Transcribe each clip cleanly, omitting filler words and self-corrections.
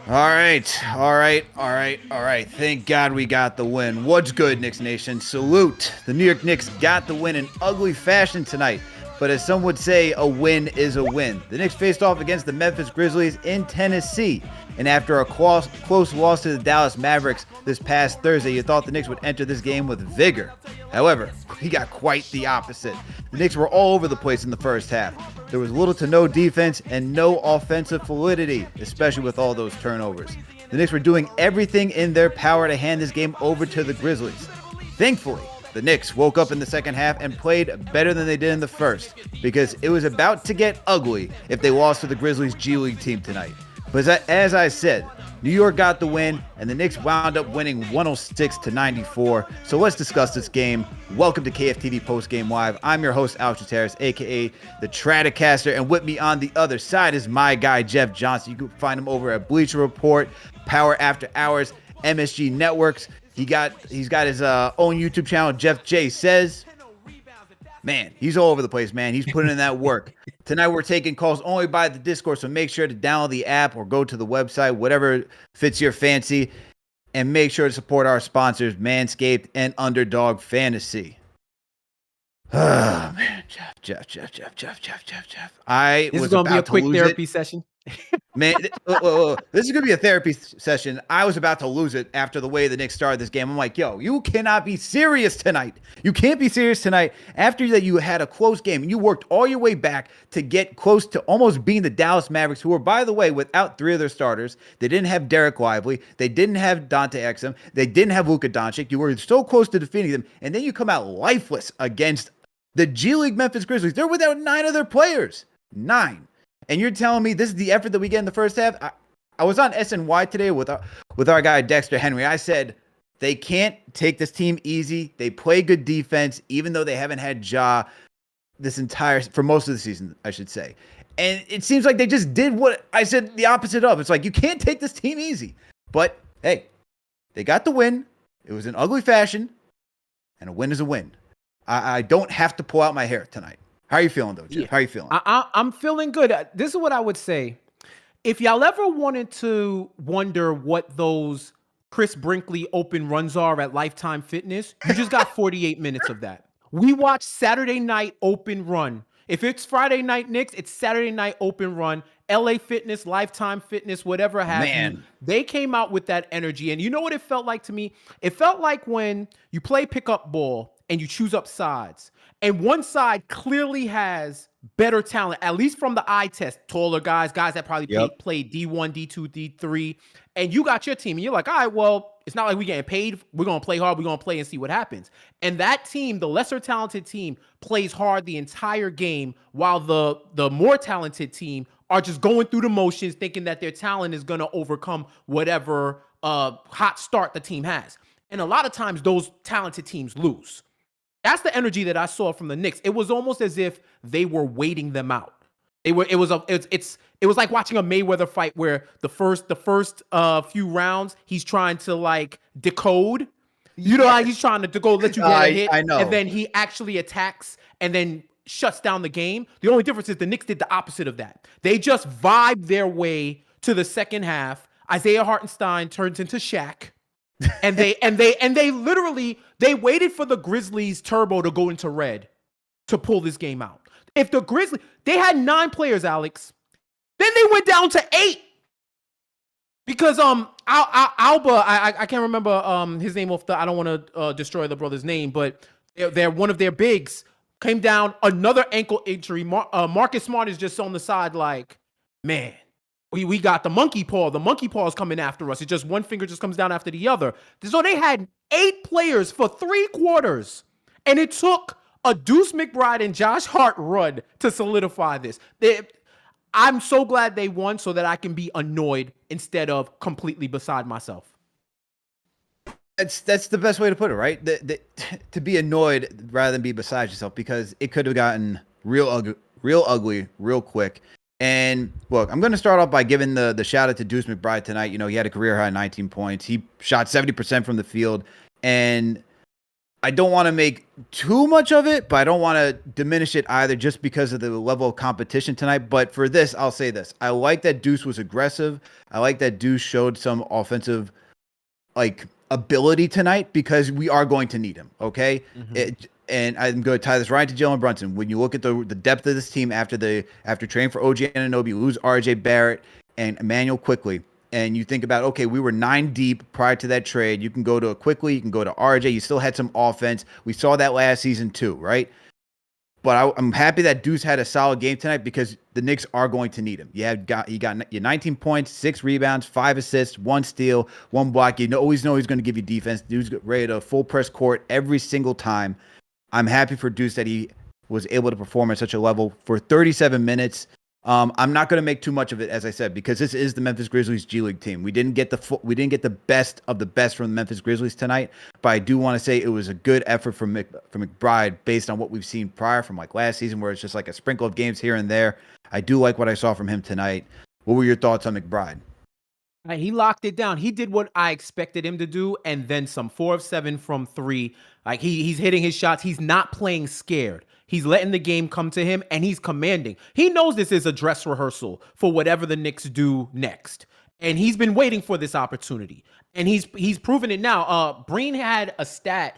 All right. Thank God we got the win. What's good, Knicks Nation? Salute. The New York Knicks got the win in ugly fashion tonight. But as some would say, a win is a win. The Knicks faced off against the Memphis Grizzlies in Tennessee. And after a close loss to the Dallas Mavericks this past Thursday, you thought the Knicks would enter this game with vigor. However, we got quite the opposite. The Knicks were all over the place in the first half. There was little to no defense and no offensive fluidity, especially with all those turnovers. The Knicks were doing everything in their power to hand this game over to the Grizzlies. Thankfully, the Knicks woke up in the second half and played better than they did in the first, because it was about to get ugly if they lost to the Grizzlies G League team tonight. But as I said, New York got the win, and the Knicks wound up winning 106-94. So let's discuss this game. Welcome to KFTV Postgame Live. I'm your host, Alex Trataros, a.k.a. the Tratacaster, and with me on the other side is my guy, Jeff Johnson. You can find him over at Bleacher Report, Power After Hours, MSG Networks. He's got his own YouTube channel, Jeff J Says. Man, he's all over the place, man. He's putting in that work. Tonight, we're taking calls only by the Discord, so make sure to download the app or go to the website, whatever fits your fancy, and make sure to support our sponsors, Manscaped and Underdog Fantasy. Oh, man, Jeff. This is going to be a quick therapy session. Man, this is going to be a therapy session. I was about to lose it after the way the Knicks started this game. I'm like, yo, you cannot be serious tonight. You can't be serious tonight after that you had a close game and you worked all your way back to get close to almost being the Dallas Mavericks, who were, by the way, without three of their starters. They didn't have Derek Lively. They didn't have Dante Exum. They didn't have Luka Doncic. You were so close to defeating them, and then you come out lifeless against the G League Memphis Grizzlies. They're without 9 of their players. 9. And you're telling me this is the effort that we get in the first half? I was on SNY today with our guy Dexter Henry. I said they can't take this team easy. They play good defense, even though they haven't had Ja for most of the season, I should say. And it seems like they just did what I said the opposite of. It's like, you can't take this team easy. But hey, they got the win. It was an ugly fashion, and a win is a win. I don't have to pull out my hair tonight. How are you feeling, though, Jeff? Yeah. How are you feeling? I'm feeling good. This is what I would say. If y'all ever wanted to wonder what those Chris Brinkley open runs are at Lifetime Fitness, you just got 48 minutes of that. We watched Saturday night open run. If it's Friday night Knicks, it's Saturday night open run. LA Fitness, Lifetime Fitness, whatever have you. They came out with that energy. And you know what it felt like to me? It felt like when you play pickup ball and you choose up sides, and one side clearly has better talent, at least from the eye test, taller guys that probably played D1, D2, D3, and you got your team, and you're like, all right, well, it's not like we're getting paid. We're going to play hard. We're going to play and see what happens. And that team, the lesser talented team, plays hard the entire game, while the more talented team are just going through the motions, thinking that their talent is going to overcome whatever hot start the team has. And a lot of times, those talented teams lose. That's the energy that I saw from the Knicks. It was almost as if they were waiting them out. It was like watching a Mayweather fight where the first few rounds he's trying to like decode. You know how he's trying to go let you get a hit, I know. And then he actually attacks and then shuts down the game. The only difference is the Knicks did the opposite of that. They just vibed their way to the second half. Isaiah Hartenstein turns into Shaq. And they literally waited for the Grizzlies turbo to go into red to pull this game out. If the Grizzlies, they had 9 players, Alex, then they went down to 8 because Alba, I can't remember his name off the. I don't want to destroy the brother's name, but they're one of their bigs came down, another ankle injury. Marcus Smart is just on the side like, man. We got the monkey paw. The monkey paw is coming after us. It's just one finger just comes down after the other. So they had 8 players for 3 quarters. And it took a Deuce McBride and Josh Hart run to solidify this. I'm so glad they won so that I can be annoyed instead of completely beside myself. That's the best way to put it, right? To be annoyed rather than be beside yourself, because it could have gotten real ugly, real quick. And look, I'm going to start off by giving the shout out to Deuce McBride tonight. You know, he had a career high 19 points. He shot 70% from the field. And I don't want to make too much of it, but I don't want to diminish it either just because of the level of competition tonight. But for this, I'll say this. I like that Deuce was aggressive. I like that Deuce showed some offensive ability tonight because we are going to need him, okay? And I'm going to tie this right to Jalen Brunson. When you look at the depth of this team after trading for OG Anunoby, lose RJ Barrett and Emmanuel quickly, and you think about, okay, we were 9 deep prior to that trade. You can go to a Quickly, you can go to RJ. You still had some offense. We saw that last season too, right? But I'm happy that Deuce had a solid game tonight because the Knicks are going to need him. He got your 19 points, 6 rebounds, 5 assists, 1 steal, 1 block. You always know he's going to give you defense. Dude's ready to full press court every single time. I'm happy for Deuce that he was able to perform at such a level for 37 minutes. I'm not going to make too much of it, as I said, because this is the Memphis Grizzlies G League team. We didn't get the best of the best from the Memphis Grizzlies tonight, but I do want to say it was a good effort from McBride based on what we've seen prior from last season, where it's just a sprinkle of games here and there. I do like what I saw from him tonight. What were your thoughts on McBride? He locked it down. He did what I expected him to do, and then some. 4 of 7 from 3. He's hitting his shots. He's not playing scared. He's letting the game come to him, and he's commanding. He knows this is a dress rehearsal for whatever the Knicks do next, and he's been waiting for this opportunity, and he's proven it now. Breen had a stat,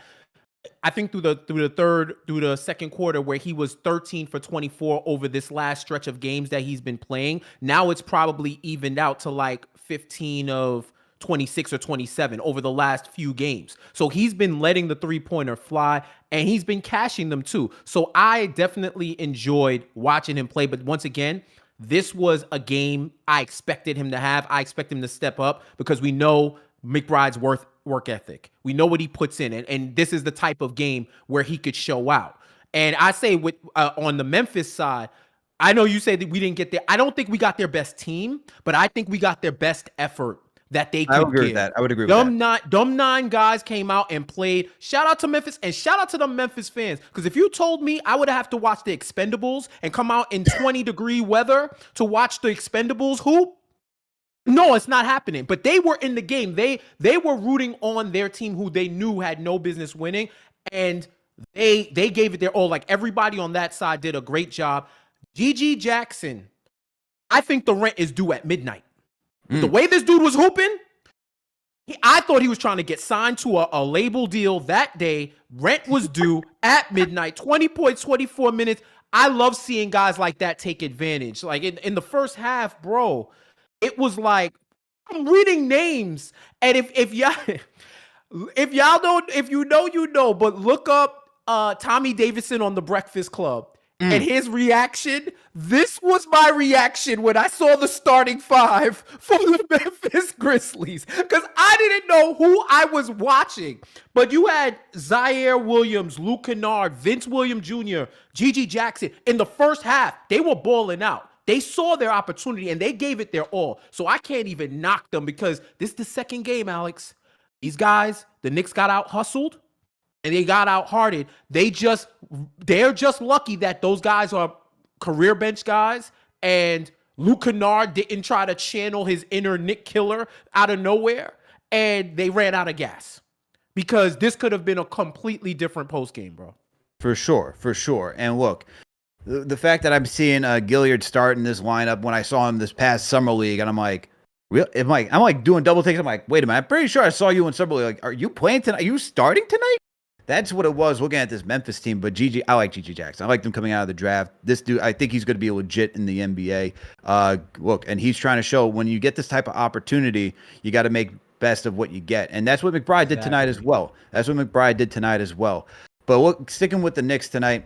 I think through the second quarter, where he was 13 for 24 over this last stretch of games that he's been playing. Now it's probably evened out to 15 of 26 or 27 over the last few games. So he's been letting the 3-pointer fly, and he's been cashing them too. So I definitely enjoyed watching him play. But once again, this was a game I expected him to have. I expect him to step up because we know McBride's work ethic. We know what he puts in, and this is the type of game where he could show out. And I say with on the Memphis side, I know you say that we didn't get there. I don't think we got their best team, but I think we got their best effort that they could give. I would agree with that. I would agree with that. Dumb 9 guys came out and played. Shout out to Memphis, and shout out to the Memphis fans. Because if you told me I would have to watch the Expendables and come out in 20-degree weather to watch the Expendables hoop, no, it's not happening. But they were in the game. They were rooting on their team who they knew had no business winning, and they gave it their all. Everybody on that side did a great job. GG Jackson, I think the rent is due at midnight. The way this dude was hooping, I thought he was trying to get signed to a label deal that day. Rent was due at midnight, 20 points, 24 minutes. I love seeing guys like that take advantage. In the first half, bro, it was I'm reading names. And if y'all don't, if you know, but look up Tommy Davidson on The Breakfast Club. And his reaction, this was my reaction when I saw the starting 5 for the Memphis Grizzlies. Because I didn't know who I was watching. But you had Zaire Williams, Luke Kennard, Vince Williams Jr., GG Jackson. In the first half, they were balling out. They saw their opportunity, and they gave it their all. So I can't even knock them because this is the second game, Alex. These guys, the Knicks got out-hustled. And they got out-hearted. They're just lucky that those guys are career bench guys, and Luke Kennard didn't try to channel his inner Nick Killer out of nowhere, and they ran out of gas. Because this could have been a completely different postgame, bro. For sure. And look, the fact that I'm seeing Gilliard start in this lineup when I saw him this past Summer League, and I'm like, I'm doing double takes. I'm like, wait a minute, I'm pretty sure I saw you in Summer League. Are you playing tonight? Are you starting tonight? That's what it was looking at this Memphis team. But I like GG Jackson. I like them coming out of the draft. This dude, I think he's going to be legit in the NBA. Look, and he's trying to show when you get this type of opportunity, you got to make best of what you get. And that's what McBride did tonight as well. But look, sticking with the Knicks tonight,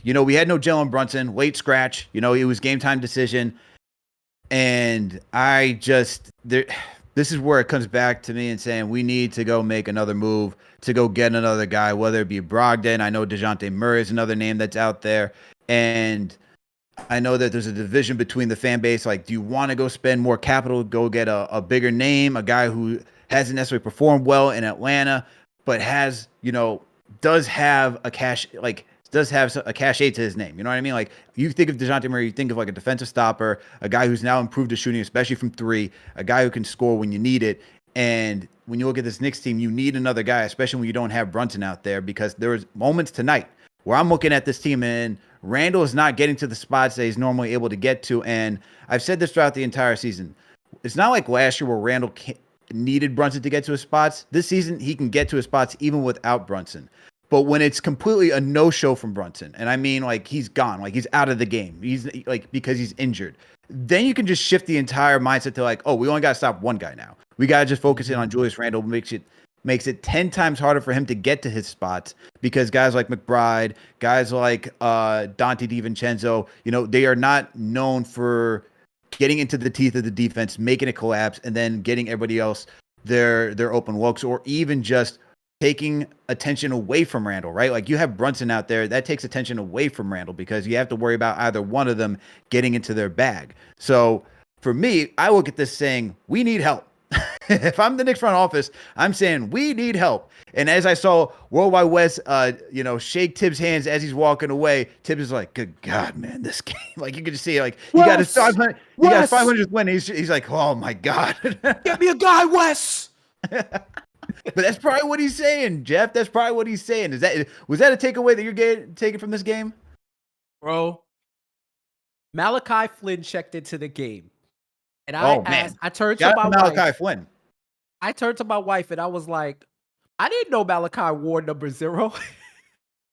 we had no Jalen Brunson, late scratch. It was game time decision. And this is where it comes back to me and saying we need to go make another move to go get another guy, whether it be Brogdon. I know DeJounte Murray is another name that's out there. And I know that there's a division between the fan base. Do you want to go spend more capital, go get a bigger name, a guy who hasn't necessarily performed well in Atlanta, but does have a cachet to his name. You know what I mean? You think of DeJounte Murray, you think of a defensive stopper, a guy who's now improved his shooting, especially from 3, a guy who can score when you need it. And when you look at this Knicks team, you need another guy, especially when you don't have Brunson out there, because there was moments tonight where I'm looking at this team and Randall is not getting to the spots that he's normally able to get to. And I've said this throughout the entire season. It's not like last year where Randall needed Brunson to get to his spots. This season, he can get to his spots even without Brunson. But when it's completely a no-show from Brunson, and I mean like he's gone, like he's out of the game, he's like because he's injured, then you can just shift the entire mindset to like, oh, we only got to stop one guy now. We got to just focus in on Julius Randle. Makes it 10 times harder for him to get to his spots because guys like McBride, guys like Dante DiVincenzo, they are not known for getting into the teeth of the defense, making it collapse, and then getting everybody else their open looks, or even just taking attention away from Randall, right? Like you have Brunson out there, that takes attention away from Randall because you have to worry about either one of them getting into their bag. So for me, I look at this saying, we need help. If I'm the Knicks front office, I'm saying we need help. And as I saw Worldwide West, shake Tibbs' hands as he's walking away, Tibbs is like, "Good God, man, this game!" Like you could just see, like he got his 500th win. He's like, "Oh my God, get me a guy, Wes." But that's probably what he's saying, Jeff. That's probably what he's saying. Was that a takeaway that you're taking from this game, bro? Malachi Flynn checked into the game. And I turned to my wife. Malachi Flynn. I turned to my wife and I was like, I didn't know Malachi wore number 0.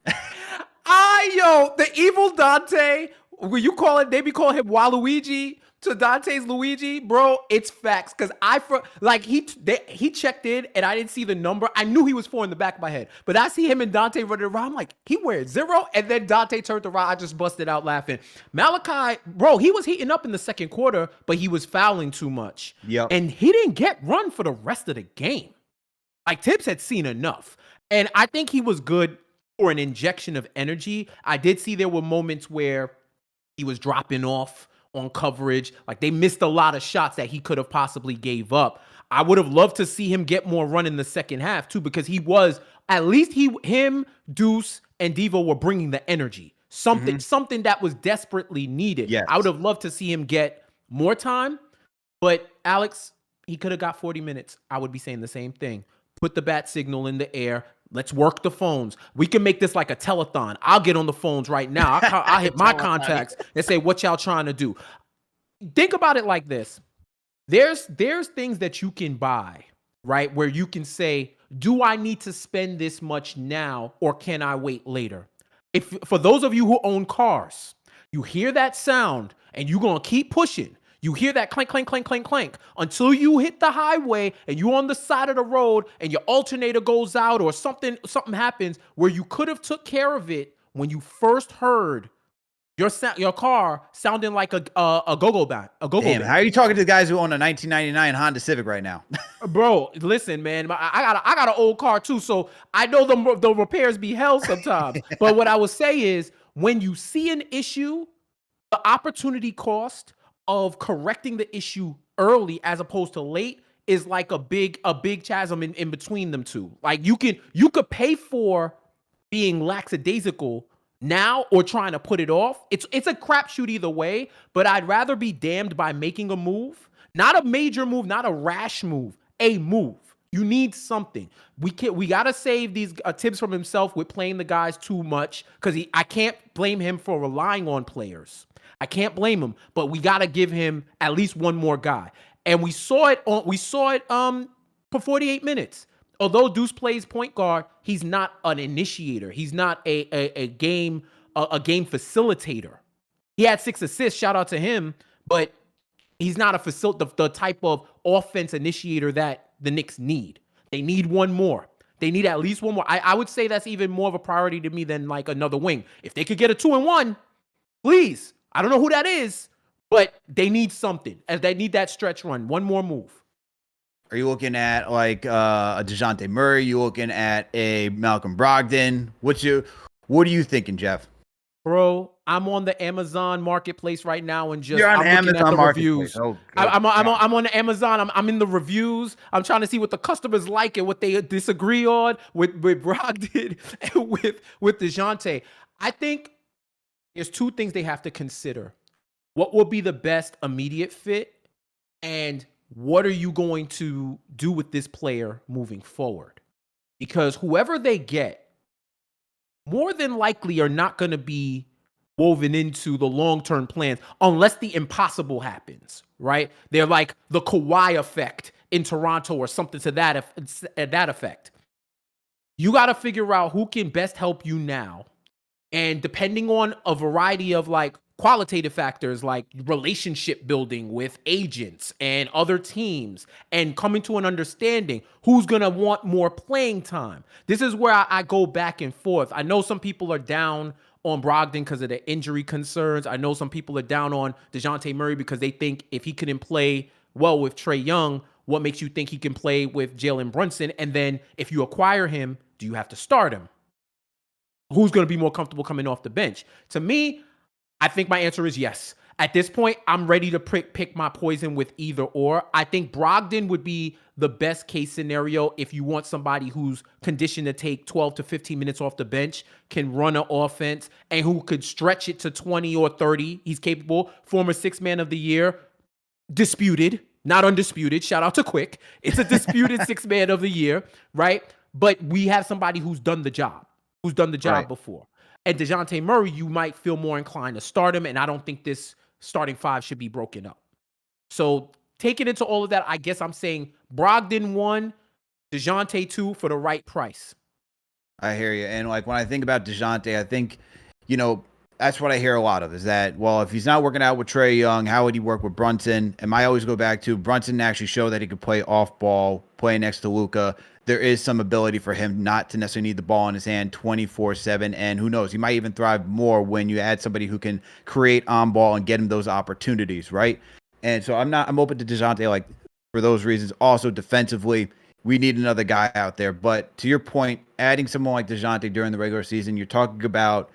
The evil Dante, when you call it, they be calling him Waluigi to Dante's Luigi, bro. It's facts. Cause he checked in and I didn't see the number. I knew he was 4 in the back of my head, but I see him and Dante running around. I'm like, he wears 0. And then Dante turned around. I just busted out laughing. Malachi, bro, he was heating up in the second quarter, but he was fouling too much. Yep. And he didn't get run for the rest of the game. Like Tibbs had seen enough. And I think he was good for an injection of energy. I did see there were moments where he was dropping off on coverage. Like they missed a lot of shots that he could have possibly gave up. I would have loved to see him get more run in the second half too, because he was, at least him, Deuce, and Devo were bringing the energy. Something that was desperately needed. Yes. I would have loved to see him get more time, but Alex, he could have got 40 minutes. I would be saying the same thing. Put the bat signal in the air. Let's work the phones. We can make this like a telethon. I'll get on the phones right now. I'll hit my contacts and say, what y'all trying to do? Think about it like this. There's things that you can buy, right? Where you can say, do I need to spend this much now or can I wait later? If for those of you who own cars, you hear that sound and you're going to keep pushing. You hear that clank, clank, clank, clank, clank until you hit the highway and you're on the side of the road and your alternator goes out or something happens where you could have took care of it when you first heard your car sounding like a go-go band. Damn, how are you talking to the guys who own a 1999 Honda Civic right now? Bro, listen, man, I got an old car too, so I know the repairs be hell sometimes. But what I would say is when you see an issue, the opportunity cost of correcting the issue early as opposed to late is like a big chasm in between them two. Like you could pay for being lackadaisical now or trying to put it off. It's a crapshoot either way, but I'd rather be damned by making a move, not a major move, not a rash move, a move. You need something. We gotta save these Tibbs from himself with playing the guys too much because I can't blame him for relying on players. I can't blame him, but we got to give him at least one more guy. And we saw it for 48 minutes. Although Deuce plays point guard, he's not an initiator. He's not a game facilitator. He had 6 assists, shout out to him, but he's not the type of offense initiator that the Knicks need. They need one more. They need at least one more. I would say that's even more of a priority to me than like another wing. If they could get a 2-and-1, please. I don't know who that is, but they need something. As they need that stretch run. One more move. Are you looking at like a DeJounte Murray? You looking at a Malcolm Brogdon? What are you thinking, Jeff? Bro, I'm on the Amazon marketplace right now and just You're on I'm looking at the reviews. Oh, I'm on the Amazon. I'm in the reviews. I'm trying to see what the customers like and what they disagree on with Brogdon and with DeJounte. I think there's 2 things they have to consider. What will be the best immediate fit and what are you going to do with this player moving forward? Because whoever they get, more than likely are not going to be woven into the long-term plans unless the impossible happens, right? They're like the Kawhi effect in Toronto or something to that effect. You got to figure out who can best help you now. And depending on a variety of like qualitative factors like relationship building with agents and other teams and coming to an understanding who's going to want more playing time. This is where I go back and forth. I know some people are down on Brogdon because of the injury concerns. I know some people are down on DeJounte Murray because they think if he couldn't play well with Trae Young, what makes you think he can play with Jalen Brunson? And then if you acquire him, do you have to start him? Who's going to be more comfortable coming off the bench? To me, I think my answer is yes. At this point, I'm ready to pick my poison with either or. I think Brogdon would be the best case scenario if you want somebody who's conditioned to take 12 to 15 minutes off the bench, can run an offense, and who could stretch it to 20 or 30. He's capable. Former sixth man of the year. Disputed, not undisputed. Shout out to Quick. It's a disputed sixth man of the year, right? But we have somebody who's done the job. Before. And DeJounte Murray, you might feel more inclined to start him, and I don't think this starting five should be broken up. So taking into all of that, I guess I'm saying Brogdon 1, DeJounte 2 for the right price. I hear you. And like when I think about DeJounte, I think, that's what I hear a lot of is that, well, if he's not working out with Trae Young, how would he work with Brunson? And I always go back to Brunson actually showed that he could play off ball, play next to Luka. There is some ability for him not to necessarily need the ball in his hand 24/7. And who knows, he might even thrive more when you add somebody who can create on ball and get him those opportunities, right? And so I'm open to DeJounte like for those reasons. Also defensively, we need another guy out there. But to your point, adding someone like DeJounte during the regular season, you're talking about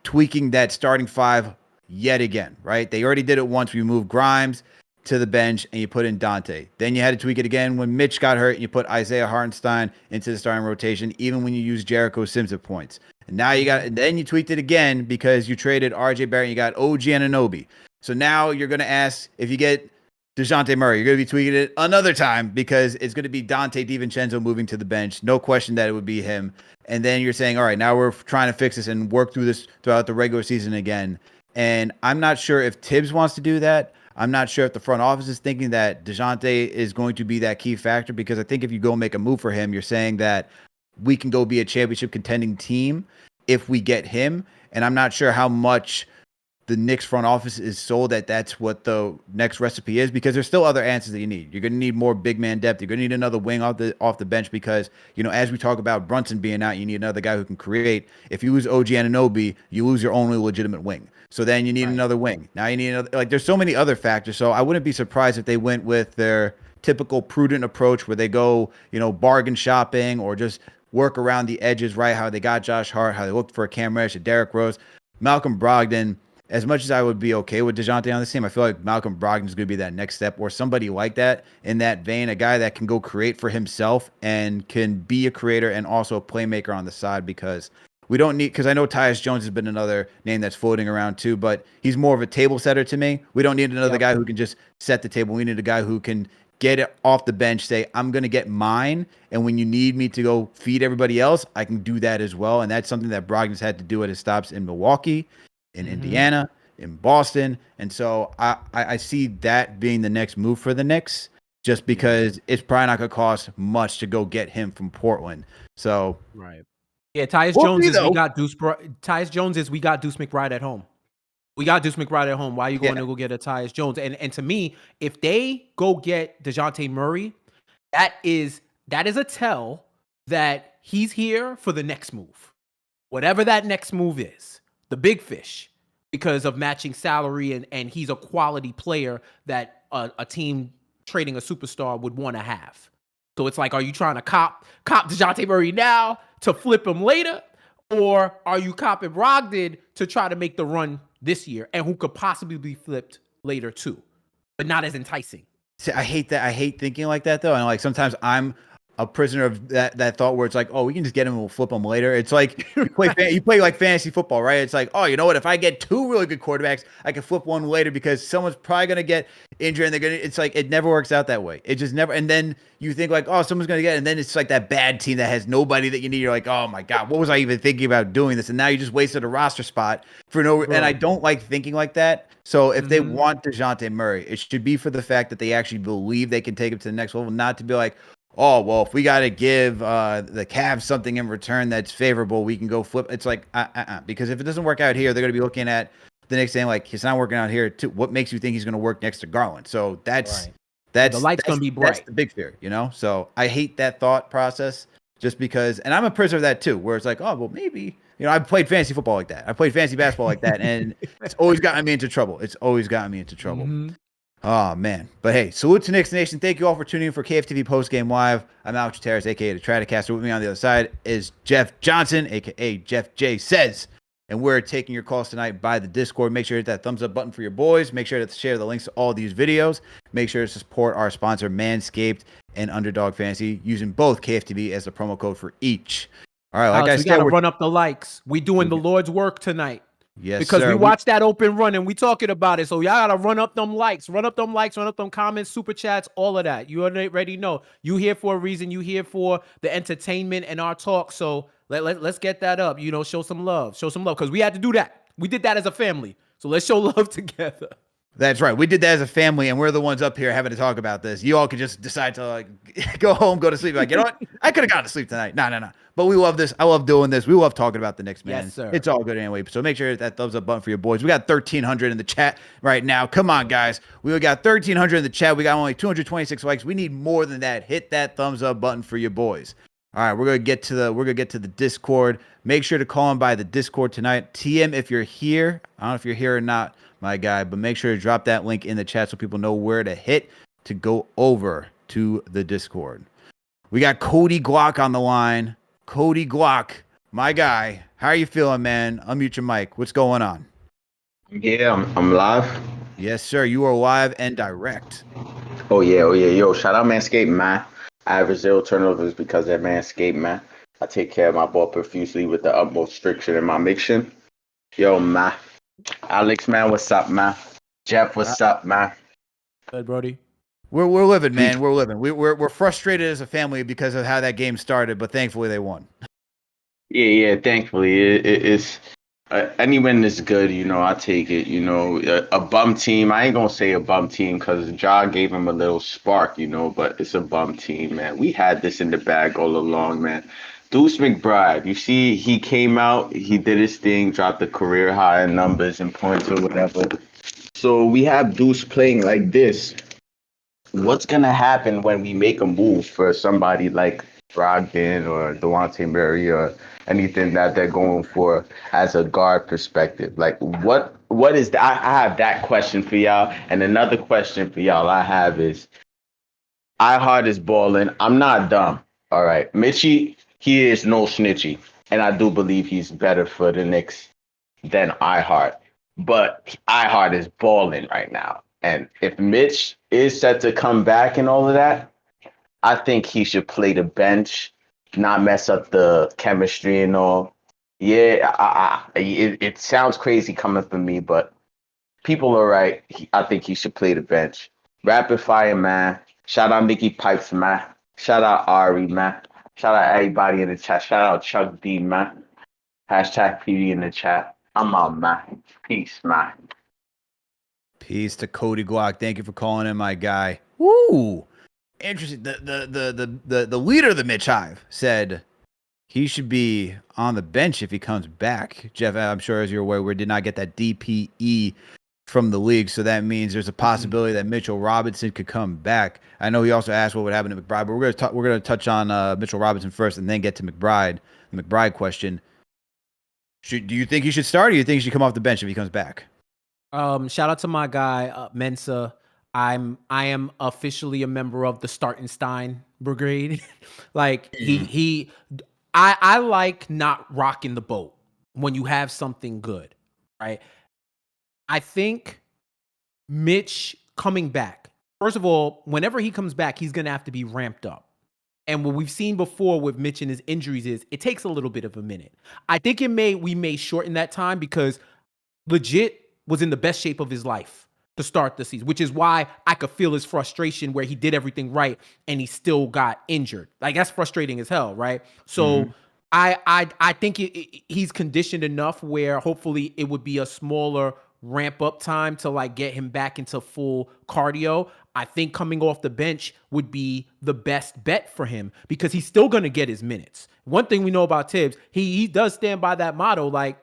tweaking that starting five yet again, right? They already did it once. We moved Grimes to the bench and you put in Dante. Then you had to tweak it again when Mitch got hurt and you put Isaiah Hartenstein into the starting rotation, even when you use Jericho Sims at points. And now then you tweaked it again because you traded RJ Barrett and you got OG Anunoby. So now you're going to ask if you get DeJounte Murray, you're going to be tweaking it another time because it's going to be Dante DiVincenzo moving to the bench. No question that it would be him. And then you're saying, all right, now we're trying to fix this and work through this throughout the regular season again. And I'm not sure if Tibbs wants to do that. I'm not sure if the front office is thinking that DeJounte is going to be that key factor, because I think if you go make a move for him, you're saying that we can go be a championship contending team if we get him. And I'm not sure how much the Knicks front office is sold that that's what the next recipe is, because there's still other answers that you need. You're going to need more big man depth. You're going to need another wing off the bench because, as we talk about Brunson being out, you need another guy who can create. If you lose OG Anunoby, you lose your only legitimate wing. So then you need another wing. Now you need another, there's so many other factors. So I wouldn't be surprised if they went with their typical prudent approach where they go, bargain shopping or just work around the edges, right? How they got Josh Hart, how they looked for a Cam Reddish, a Derrick Rose, Malcolm Brogdon. As much as I would be okay with DeJounte on this team, I feel like Malcolm Brogdon is going to be that next step, or somebody like that in that vein, a guy that can go create for himself and can be a creator and also a playmaker on the side, because we don't need, because I know Tyus Jones has been another name that's floating around too, but he's more of a table setter to me. We don't need another guy who can just set the table. We need a guy who can get it off the bench, say, I'm going to get mine, and when you need me to go feed everybody else, I can do that as well. And that's something that Brogdon's had to do at his stops in Milwaukee, in Indiana, in Boston. And so I see that being the next move for the Knicks, just because it's probably not going to cost much to go get him from Portland. So yeah, Tyus Jones is we got Deuce McBride at home. We got Deuce McBride at home. Why are you going to go get a Tyus Jones? And to me, if they go get DeJounte Murray, that is a tell that he's here for the next move. Whatever that next move is, the big fish, because of matching salary, and he's a quality player that a team trading a superstar would want to have. So it's like, are you trying to cop DeJounte Murray now to flip him later? Or are you copping Brogdon to try to make the run this year, and who could possibly be flipped later too, but not as enticing? See, I hate that. I hate thinking like that though. And like sometimes I'm a prisoner of that thought where it's like, oh, we can just get him and we'll flip him later. It's like you play like fantasy football, right? It's like, oh, you know what? If I get two really good quarterbacks, I can flip one later because someone's probably gonna get injured and they're gonna. It's like it never works out that way. It just never. And then you think like, oh, someone's gonna get, and then it's like that bad team that has nobody that you need. You're like, oh my god, what was I even thinking about doing this? And now you just wasted a roster spot for no. And I don't like thinking like that. So if they want DeJounte Murray, it should be for the fact that they actually believe they can take him to the next level, not to be like, oh, well, if we got to give the Cavs something in return that's favorable, we can go flip. It's like, because if it doesn't work out here, they're going to be looking at the Knicks saying, like, he's not working out here. Too. What makes you think he's going to work next to Garland? So that's the light's going to be bright. That's the big fear, you know? So I hate that thought process just because, and I'm a prisoner of that too, where it's like, oh, well, maybe. You know, I've played fantasy football like that. I played fantasy basketball like that, and it's always gotten me into trouble. It's always gotten me into trouble. Oh, man. But hey, salute to Knicks Nation. Thank you all for tuning in for KFTV Postgame Live. I'm Alex Trataros, a.k.a. the Tratacaster. With me on the other side is Jeff Johnson, a.k.a. Jeff J. Says. And we're taking your calls tonight by the Discord. Make sure to hit that thumbs up button for your boys. Make sure to share the links to all these videos. Make sure to support our sponsor, Manscaped and Underdog Fantasy, using both KFTV as the promo code for each. All right, like Alex, I we said, got to run up the likes. We doing the Lord's work tonight. Yes, because sir. we watched that open run and we talking about it. So y'all got to run up them likes, run up them comments, super chats, all of that. You already know. You here for a reason. You here for the entertainment and our talk. So let's get that up. You know, show some love. Show some love because we had to do that. We did that as a family. So let's show love together. That's right. We did that as a family, and we're the ones up here having to talk about this. You all could just decide to like go home, go to sleep. Like, you know what? I could have gone to sleep tonight. No. But we love this. I love doing this. We love talking about the Knicks, man. Yes, sir. It's all good anyway. So make sure to hit that thumbs up button for your boys. We got 1,300 in the chat right now. Come on, guys. We got 1,300 in the chat. We got only 226 likes. We need more than that. Hit that thumbs up button for your boys. All right, we're gonna get to the Discord. Make sure to call in by the Discord tonight. TM, if you're here, I don't know if you're here or not, my guy, but make sure to drop that link in the chat so people know where to hit to go over to the Discord. We got Cody Glock on the line. Cody Glock, my guy, how are you feeling, man? Unmute your mic. What's going on? Yeah, I'm live. Yes, sir. You are live and direct. Oh yeah. Yo, shout out Manscaped, man. I average 0 turnovers because of Manscaped, man. I take care of my ball profusely with the utmost striction in my mixtion. Yo, man. Alex, man, what's up, man? Jeff, what's up, man? Good, Brody. We're living, man. We're living. We're frustrated as a family because of how that game started, but thankfully they won. Yeah. Thankfully, it's any win is good. You know, I take it. You know, a bum team. I ain't gonna say a bum team because Ja gave him a little spark. You know, but it's a bum team, man. We had this in the bag all along, man. Deuce McBride, you see, he came out, he did his thing, dropped the career high in numbers and points or whatever. So we have Deuce playing like this. What's going to happen when we make a move for somebody like Brogdon or DeJounte Murray or anything that they're going for as a guard perspective? Like, what is that? I have that question for y'all. And another question for y'all I have is, iHeart is balling. I'm not dumb. All right. Mitchie, he is no snitchy. And I do believe he's better for the Knicks than iHeart. But iHeart is balling right now. And if Mitch is set to come back and all of that, I think he should play the bench, not mess up the chemistry and all. Yeah, it sounds crazy coming from me, but people are right. I think he should play the bench. Rapid fire, man. Shout out Nikki Pipes, man. Shout out Ari, man. Shout out everybody in the chat. Shout out Chuck D, man. Hashtag PD in the chat. I'm out, man. Peace, man. Peace to Cody Glock. Thank you for calling in, my guy. Woo! Interesting. The leader of the Mitch Hive said he should be on the bench if he comes back. Jeff, I'm sure as you're aware, we did not get that DPE from the league, so that means there's a possibility that Mitchell Robinson could come back. I know he also asked what would happen to McBride, but we're gonna touch on Mitchell Robinson first, and then get to McBride. The McBride question: do you think he should start, or do you think he should come off the bench if he comes back? Shout out to my guy Mensa. I am officially a member of the Startenstein Brigade. Like I like not rocking the boat when you have something good, right? I think Mitch coming back. First of all, whenever he comes back, he's gonna have to be ramped up. And what we've seen before with Mitch and his injuries is it takes a little bit of a minute. I think we may shorten that time because legit was in the best shape of his life to start the season, which is why I could feel his frustration where he did everything right and he still got injured. Like, that's frustrating as hell, right? So I think he's conditioned enough where hopefully it would be a smaller ramp up time to like get him back into full cardio. I think coming off the bench would be the best bet for him because he's still going to get his minutes. One thing we know about Tibbs, he does stand by that motto, like,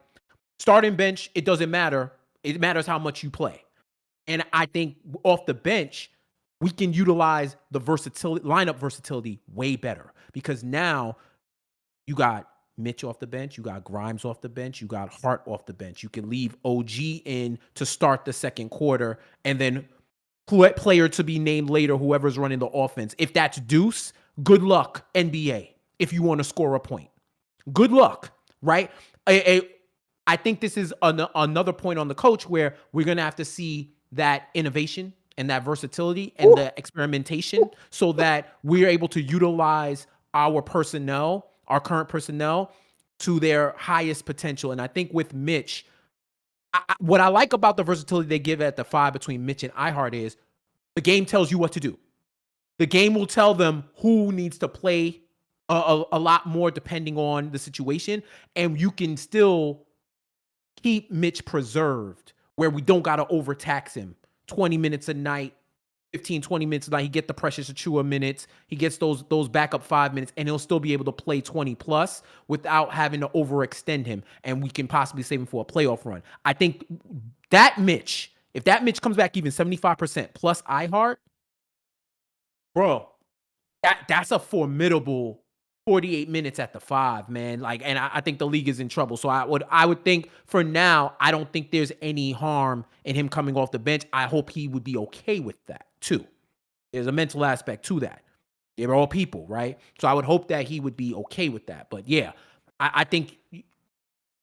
starting bench, it doesn't matter. It matters how much you play. And I think off the bench, we can utilize the lineup versatility way better because now you got Mitch off the bench, you got Grimes off the bench, you got Hart off the bench. You can leave OG in to start the second quarter and then player to be named later, whoever's running the offense. If that's Deuce, good luck, NBA, if you want to score a point. Good luck, right? I think this is another point on the coach where we're going to have to see that innovation and that versatility and the experimentation so that we're able to utilize our personnel, our current personnel, to their highest potential. And I think with Mitch, what I like about the versatility they give at the 5 between Mitch and Ihart is the game tells you what to do. The game will tell them who needs to play a lot more depending on the situation. And you can still keep Mitch preserved where we don't got to overtax him. 20 minutes a night, 15, 20 minutes a night. He get the Precious Achua minutes. He gets those backup 5 minutes, and he'll still be able to play 20 plus without having to overextend him. And we can possibly save him for a playoff run. I think that Mitch, if that Mitch comes back even 75% plus Ihart, bro, that's a formidable 48 minutes at the 5, man. Like, and I think the league is in trouble. So I would think for now, I don't think there's any harm in him coming off the bench. I hope he would be okay with that too. There's a mental aspect to that. They're all people, right? So I would hope that he would be okay with that. But yeah, I think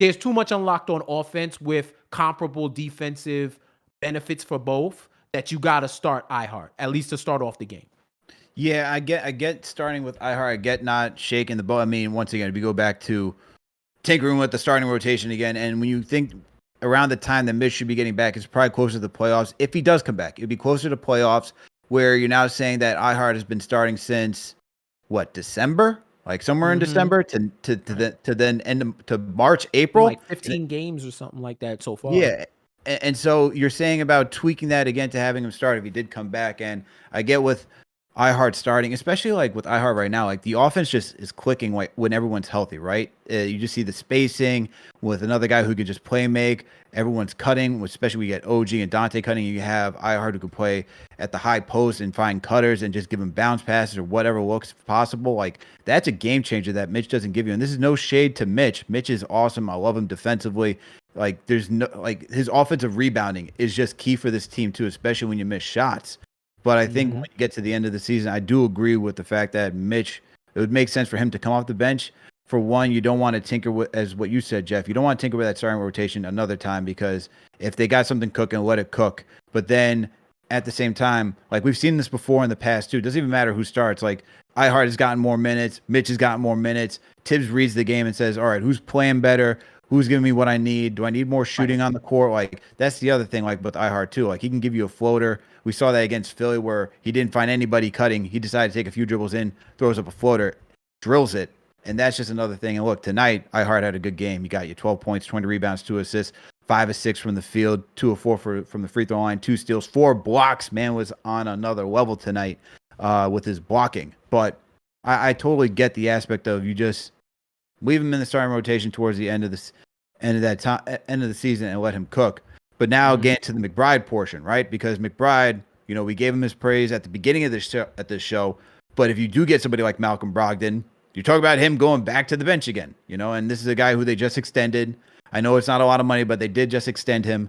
there's too much unlocked on offense with comparable defensive benefits for both that you got to start Ihart, at least to start off the game. Yeah, I get starting with Ihart. I get not shaking the boat. I mean, once again, if you go back to tinkering with the starting rotation again, and when you think around the time that Mitch should be getting back, it's probably closer to the playoffs. If he does come back, it'd be closer to playoffs where you're now saying that Ihart has been starting since what, December? Like somewhere in December to then end to March, April, like 15 games or something like that so far. Yeah. And so you're saying about tweaking that again to having him start if he did come back. And I get with Ihart starting, especially like with Ihart right now, like the offense just is clicking like when everyone's healthy, right? You just see the spacing with another guy who could just play make. Everyone's cutting, especially we get OG and Dante cutting. You have Ihart who could play at the high post and find cutters and just give him bounce passes or whatever looks possible. Like that's a game changer that Mitch doesn't give you. And this is no shade to Mitch. Mitch is awesome. I love him defensively. Like there's no like his offensive rebounding is just key for this team too, especially when you miss shots. But I think when you get to the end of the season, I do agree with the fact that Mitch, it would make sense for him to come off the bench. For one, you don't want to tinker with, as what you said, Jeff, you don't want to tinker with that starting rotation another time because if they got something cooking, let it cook. But then at the same time, like we've seen this before in the past too, it doesn't even matter who starts. Like Ihart has gotten more minutes, Mitch has gotten more minutes. Tibbs reads the game and says, all right, who's playing better? Who's giving me what I need? Do I need more shooting on the court? Like that's the other thing, like with Ihart too. Like he can give you a floater. We saw that against Philly where he didn't find anybody cutting. He decided to take a few dribbles in, throws up a floater, drills it. And that's just another thing. And look, tonight, Ihart had a good game. He got you 12 points, 20 rebounds, 2 assists, 5 of 6 from the field, 2 of 4 from the free throw line, 2 steals, 4 blocks. Man was on another level tonight with his blocking. But I totally get the aspect of you just leave him in the starting rotation towards the end of the season and let him cook. But now get to the McBride portion, right? Because McBride, you know, we gave him his praise at the beginning of this show. But if you do get somebody like Malcolm Brogdon, you talk about him going back to the bench again, you know, and this is a guy who they just extended. I know it's not a lot of money, but they did just extend him.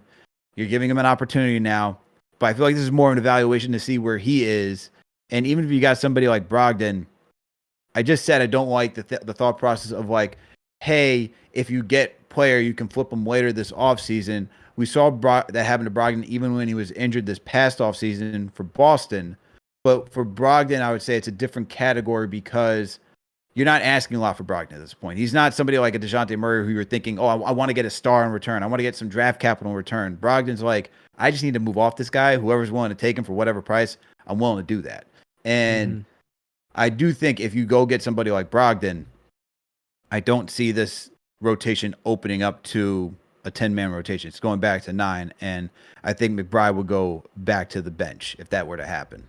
You're giving him an opportunity now. But I feel like this is more of an evaluation to see where he is. And even if you got somebody like Brogdon, I just said I don't like the thought process of like, hey, if you get player, you can flip him later this offseason. We saw that happen to Brogdon even when he was injured this past offseason for Boston. But for Brogdon, I would say it's a different category because you're not asking a lot for Brogdon at this point. He's not somebody like a DeJounte Murray who you're thinking, oh, I want to get a star in return. I want to get some draft capital in return. Brogdon's like, I just need to move off this guy. Whoever's willing to take him for whatever price, I'm willing to do that. And I do think if you go get somebody like Brogdon, I don't see this rotation opening up to a 10-man rotation. It's going back to 9, and I think McBride would go back to the bench if that were to happen.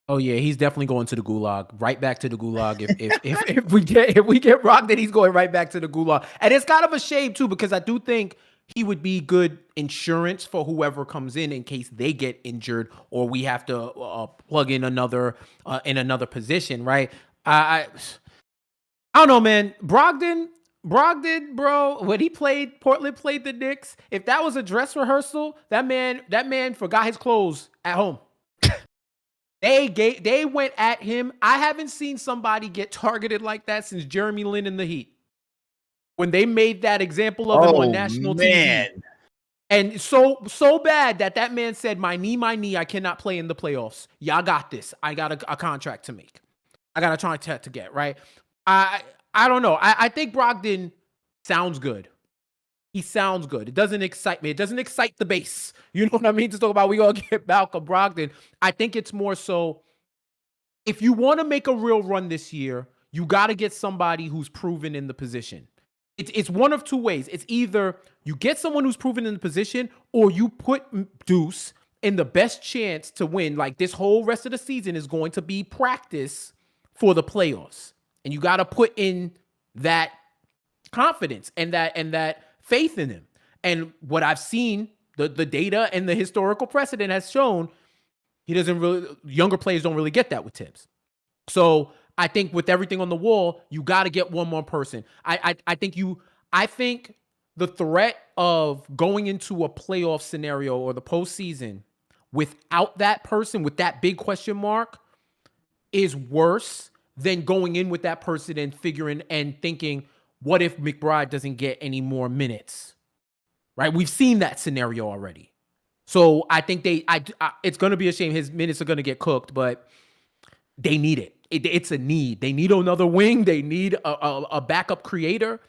Oh yeah, he's definitely going to the gulag, right back to the gulag. If we get Brogdon, he's going right back to the gulag. And it's kind of a shame too, because I do think he would be good insurance for whoever comes in case they get injured or we have to plug in another position, right? I don't know, man. Brogdon, bro, when Portland played the Knicks, if that was a dress rehearsal, that man forgot his clothes at home. They went at him. I haven't seen somebody get targeted like that since Jeremy Lin in the Heat. When they made that example of him on national TV. And so bad that man said, my knee, I cannot play in the playoffs. Y'all got this. I got a contract to make. I got a contract to get, right? I don't know. I think Brogdon sounds good. He sounds good. It doesn't excite me. It doesn't excite the base. You know what I mean? To talk about we gonna get Malcolm Brogdon. I think it's more so if you want to make a real run this year, you got to get somebody who's proven in the position. It's one of two ways. It's either you get someone who's proven in the position or you put Deuce in the best chance to win. Like this whole rest of the season is going to be practice for the playoffs. And you got to put in that confidence and that faith in him. And what I've seen, the data and the historical precedent has shown younger players don't really get that with Tibbs. So I think with everything on the wall, you got to get one more person. I think the threat of going into a playoff scenario or the postseason without that person, with that big question mark, is worse than going in with that person and figuring and thinking, what if McBride doesn't get any more minutes? Right? We've seen that scenario already. So I think it's going to be a shame. His minutes are going to get cooked, but they need it. It's a need. They need another wing. They need a backup creator.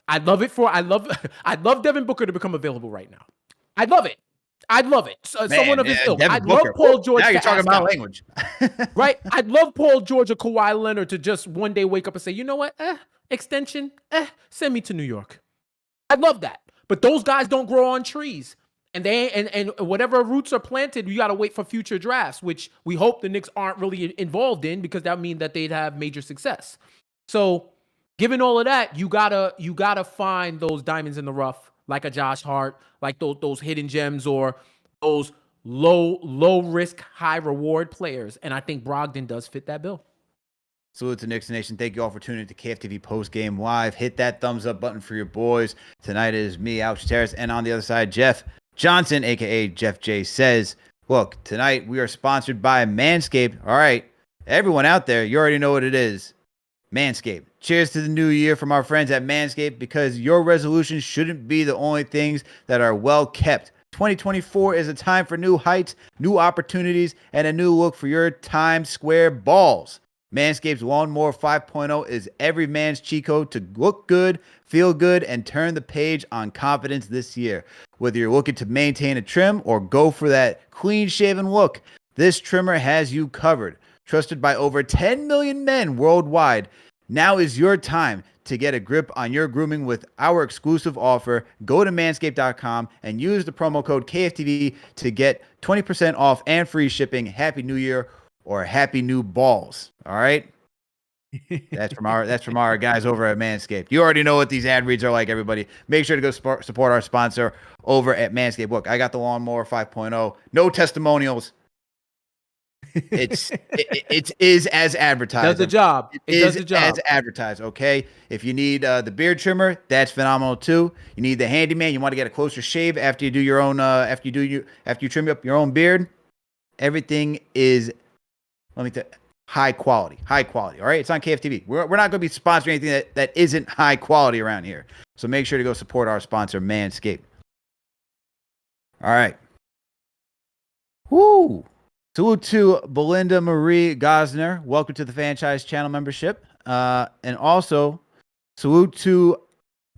I'd love Devin Booker to become available right now. I'd love it. Someone of his ilk. I'd love Paul George. Now you're talking about language. Right? I'd love Paul George or Kawhi Leonard to just one day wake up and say, you know what? Extension, send me to New York. I'd love that. But those guys don't grow on trees. And whatever roots are planted, you got to wait for future drafts, which we hope the Knicks aren't really involved in because that would mean that they'd have major success. So given all of that, you gotta find those diamonds in the rough, like a Josh Hart, like those hidden gems or those low risk, high reward players. And I think Brogdon does fit that bill. Salute to Knicks Nation. Thank you all for tuning in to KFTV Postgame Live. Hit that thumbs up button for your boys. Tonight is me, Alex Trataros, and on the other side, Jeff Johnson, a.k.a. Jeff J, says, look, tonight we are sponsored by Manscaped. All right, everyone out there, you already know what it is. Manscaped. Cheers to the new year from our friends at Manscaped, because your resolutions shouldn't be the only things that are well kept. 2024 is a time for new heights, new opportunities, and a new look for your Times Square balls. Manscaped's Lawnmower 5.0 is every man's cheat code to look good, feel good, and turn the page on confidence this year. Whether you're looking to maintain a trim or go for that clean-shaven look, this trimmer has you covered. Trusted by over 10 million men worldwide, now is your time to get a grip on your grooming with our exclusive offer. Go to manscaped.com and use the promo code KFTV to get 20% off and free shipping. Happy New Year, or happy new balls. All right. That's from our guys over at Manscaped. You already know what these ad reads are like, everybody. Make sure to go support our sponsor over at Manscaped. Look, I got the Lawnmower 5.0. No testimonials. It is as advertised. Does the job. It does the job as advertised. Okay. If you need the beard trimmer, that's phenomenal too. You need the handyman. You want to get a closer shave after you do your own. After you trim up your own beard. Everything is. High quality. All right. It's on KFTV. We're not going to be sponsoring anything that isn't high quality around here. So make sure to go support our sponsor, Manscaped. All right. Woo. Salute to Belinda Marie Gosner. Welcome to the franchise channel membership. And also, salute to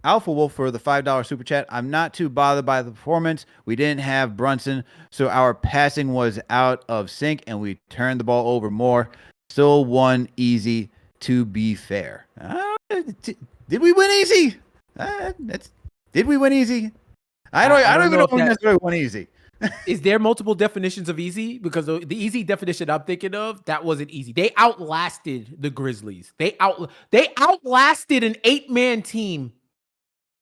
Alpha Wolf for the $5 super chat. I'm not too bothered by the performance. We didn't have Brunson, so our passing was out of sync, and we turned the ball over more. Still won easy, to be fair. Did we win easy? Did we win easy? I don't even know if we necessarily won easy. Is there multiple definitions of easy? Because the easy definition I'm thinking of, that wasn't easy. They outlasted the Grizzlies. They outlasted an 8-man team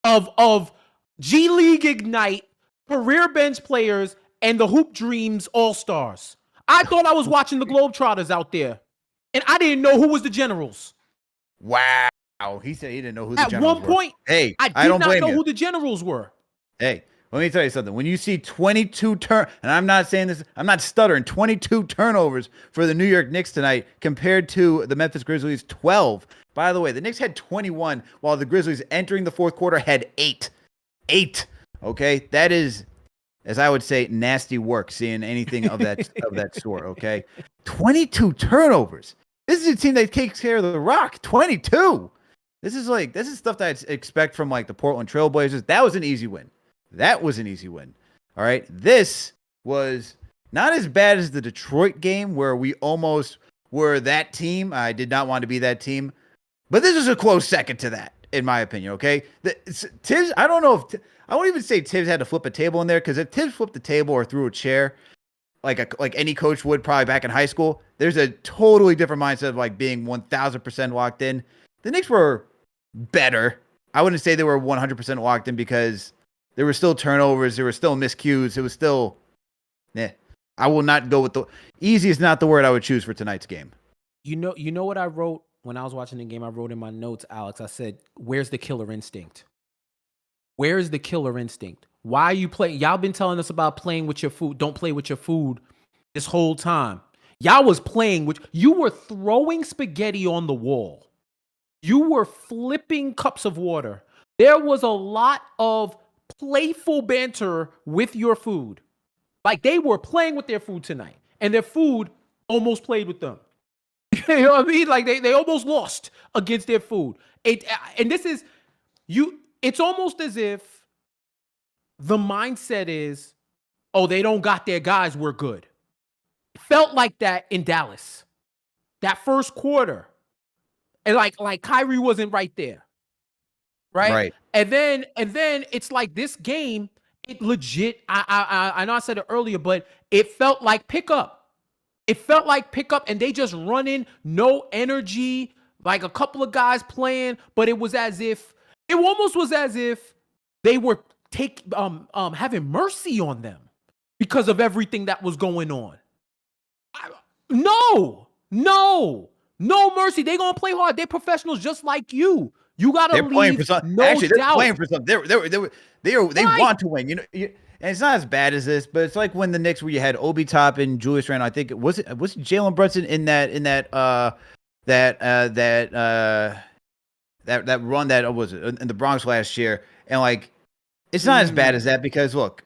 of G League Ignite, career bench players, and the Hoop Dreams All-Stars. I thought I was watching the Globetrotters out there, and I didn't know who was the Generals. Wow. He said he didn't know who the Generals were. At one point, hey, I did not know who the Generals were. Hey, let me tell you something. When you see 22 and I'm not saying this, I'm not stuttering, 22 turnovers for the New York Knicks tonight compared to the Memphis Grizzlies 12. By the way, the Knicks had 21 while the Grizzlies entering the fourth quarter had 8. 8. Okay? That is, as I would say, nasty work seeing anything of that sort, okay? 22 turnovers. This is a team that takes care of the rock. 22. This is stuff that I expect from like the Portland Trailblazers. That was an easy win. All right. This was not as bad as the Detroit game where we almost were that team. I did not want to be that team, but this is a close second to that, in my opinion. Okay. Tibbs, I don't know if I won't even say Tibbs had to flip a table in there, because if Tibbs flipped the table or threw a chair, like any coach would probably back in high school, there's a totally different mindset of like being 1000% locked in. The Knicks were better. I wouldn't say they were 100% locked in, because there were still turnovers. There were still miscues. It was still, I will not go with the easy is not the word I would choose for tonight's game. You know what I wrote when I was watching the game? I wrote in my notes, Alex. I said, "Where's the killer instinct? Where is the killer instinct? Why are you playing? Y'all been telling us about playing with your food. Don't play with your food this whole time. Y'all was playing with. You were throwing spaghetti on the wall. You were flipping cups of water. There was a lot of playful banter with your food. Like, they were playing with their food tonight, and their food almost played with them. You know what I mean? Like, they almost lost against their food. And this is it's almost as if the mindset is, oh, they don't got their guys, we're good. It felt like that in Dallas. That first quarter. And like Kyrie wasn't right there. Right. And then it's like this game, it legit, I know I said it earlier, but it felt like pickup. It felt like pickup, and they just running, no energy, like a couple of guys playing, but it was as if they were having mercy on them because of everything that was going on. No mercy. They gonna play hard. They're professionals just like you. You gotta leave. Playing for something. No Actually, they're doubt. playing for something. They want to win. You know, and it's not as bad as this, but it's like when the Knicks, where you had Obi Top and Julius Randle. I think was Jalen Brunson in that run that was in the Bronx last year, and like it's not as bad as that, because look,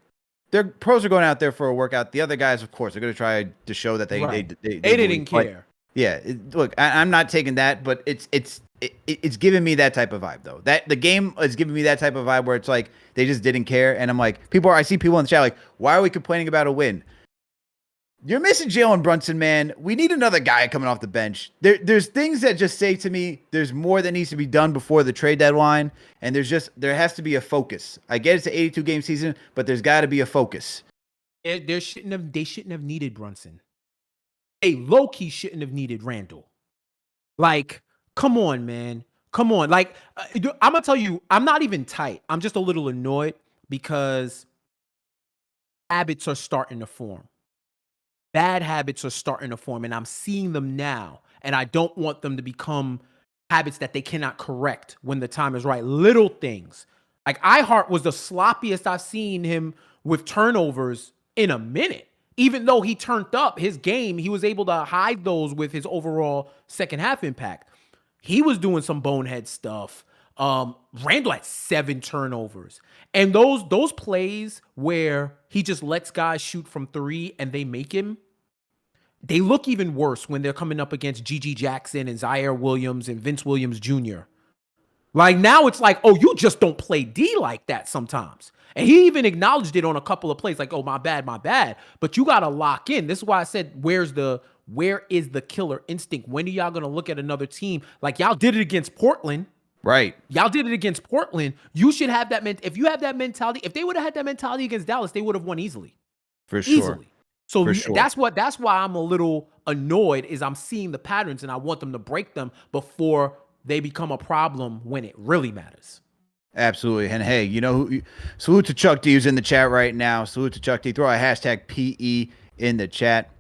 their pros are going out there for a workout. The other guys, of course, are going to try to show that they didn't care. Yeah, look, I'm not taking that, but it's giving me that type of vibe, though. That the game is giving me that type of vibe where it's like they just didn't care, and I'm like, I see people in the chat like, why are we complaining about a win? You're missing Jalen Brunson, man. We need another guy coming off the bench. There's things that just say to me, there's more that needs to be done before the trade deadline, and there has to be a focus. I get it's an 82 game season, but there's got to be a focus. They shouldn't have needed Brunson. They low-key shouldn't have needed Randall. Like, come on, man. Come on. Like, I'm going to tell you, I'm not even tight. I'm just a little annoyed because habits are starting to form. Bad habits are starting to form, and I'm seeing them now. And I don't want them to become habits that they cannot correct when the time is right. Little things. Like, Ihart was the sloppiest I've seen him with turnovers in a minute. Even though he turned up his game, he was able to hide those with his overall second half impact. He was doing some bonehead stuff. Randall had 7 turnovers. And those plays where he just lets guys shoot from 3 and they make him, they look even worse when they're coming up against Gigi Jackson and Zaire Williams and Vince Williams Jr. Like now it's like, oh, you just don't play D like that sometimes. And he even acknowledged it on a couple of plays, like, oh, my bad, my bad. But you gotta lock in. This is why I said, where is the killer instinct? When are y'all gonna look at another team? Like y'all did it against Portland. Right. Y'all did it against Portland. You should have that if you have that mentality, if they would have had that mentality against Dallas, they would have won easily. For sure. Easily. So For sure. that's why I'm a little annoyed is I'm seeing the patterns and I want them to break them before they become a problem when it really matters. Absolutely. And hey, you know, salute to Chuck D who's in the chat right now. Salute to Chuck D. Throw a hashtag PE in the chat.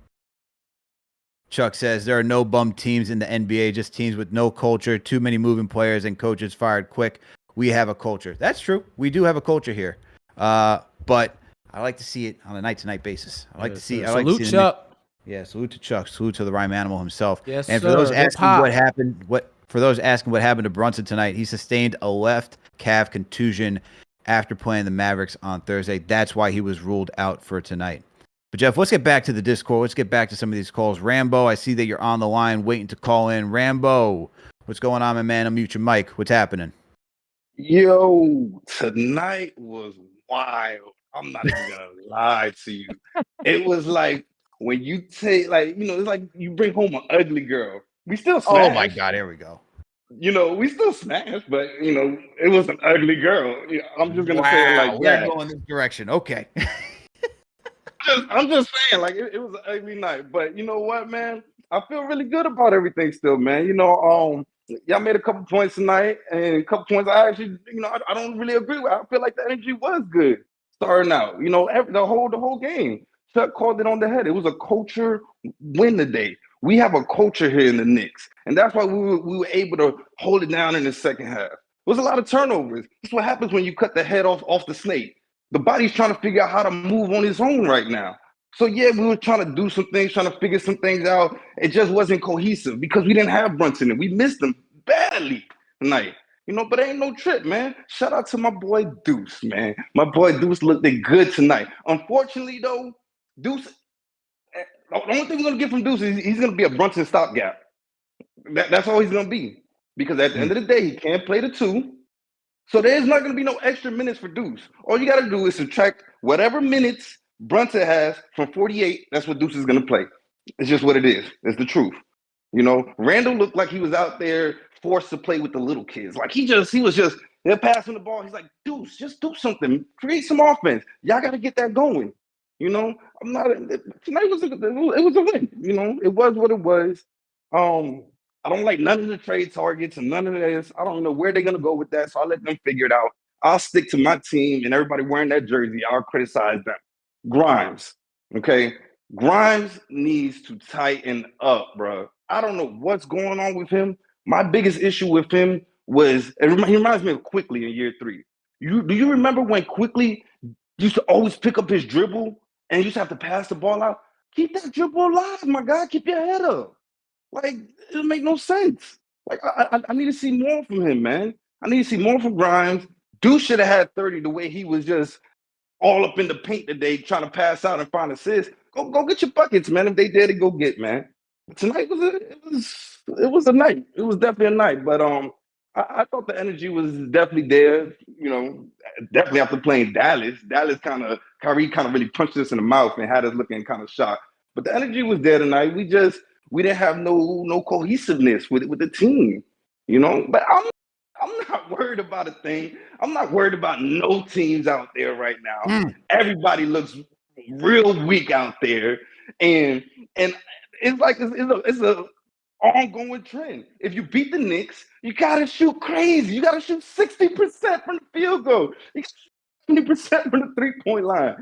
Chuck says there are no bum teams in the NBA, just teams with no culture, too many moving players, and coaches fired quick. We have a culture. That's true. We do have a culture here. But I like to see it on a night-to-night basis. I like to see. Salute Chuck. Yeah, salute to Chuck. Salute to the rhyme animal himself. Yes, and for sir. those asking what happened, what happened to Brunson tonight, he sustained a left calf contusion after playing the Mavericks on Thursday. That's why he was ruled out for tonight. But Jeff, let's get back to the Discord. Let's get back to some of these calls. Rambo, I see that you're on the line waiting to call in. Rambo, what's going on, my man? Unmute your mic. What's happening? Yo, tonight was wild. I'm not even gonna lie to you. It was like when you take, like, you know, it's like you bring home an ugly girl. We still smash. Oh my God, here we go. You know, we still smash, but you know, it was an ugly girl. I'm just gonna say it like that. We're going this direction. Okay. I'm just saying, like, it was an ugly night. But you know what, man? I feel really good about everything still, man. You know, y'all made a couple points tonight, and a couple points I actually, you know, I don't really agree with. I feel like the energy was good starting out. You know, the whole game. Chuck called it on the head. It was a culture win today. We have a culture here in the Knicks, and that's why we were able to hold it down in the second half. There was a lot of turnovers. That's what happens when you cut the head off the snake. The body's trying to figure out how to move on its own right now. So yeah, we were trying to do some things, trying to figure some things out. It just wasn't cohesive because we didn't have Brunson and we missed him badly tonight. You know, but it ain't no trip, man. Shout out to my boy Deuce, man. My boy Deuce looked good tonight. Unfortunately, though, Deuce, the only thing we're gonna get from Deuce is he's gonna be a Brunson stopgap. That's all he's gonna be. Because at the end of the day, he can't play the two. So there's not going to be no extra minutes for Deuce. All you got to do is subtract whatever minutes Brunson has from 48. That's what Deuce is going to play. It's just what it is. It's the truth. You know, Randall looked like he was out there forced to play with the little kids. Like he was just, they're passing the ball. He's like, Deuce, just do something. Create some offense. Y'all got to get that going. You know, tonight it was a win. You know, it was what it was. I don't like none of the trade targets and none of this. I don't know where they're going to go with that, so I'll let them figure it out. I'll stick to my team and everybody wearing that jersey. I'll criticize them. Grimes, okay? Grimes needs to tighten up, bro. I don't know what's going on with him. My biggest issue with him was, he reminds me of Quickly in year 3. Do you remember when Quickly used to always pick up his dribble and used to have to pass the ball out? Keep that dribble alive, my guy. Keep your head up. Like, it make no sense. Like, I need to see more from him, man. I need to see more from Grimes. Dude should have had 30 the way he was just all up in the paint today trying to pass out and find assists. Go get your buckets, man. If they did it, go get, man. Tonight was a night. It was definitely a night. But I thought the energy was definitely there. You know, definitely after playing Dallas. Kyrie kind of really punched us in the mouth and had us looking kind of shocked. But the energy was there tonight. We didn't have no cohesiveness with the team, you know. But I'm not worried about a thing. I'm not worried about no teams out there right now. Everybody looks real weak out there, and it's like it's a ongoing trend. If you beat the Knicks, you gotta shoot crazy. You gotta shoot 60% from the field goal, 70% from the 3-point line.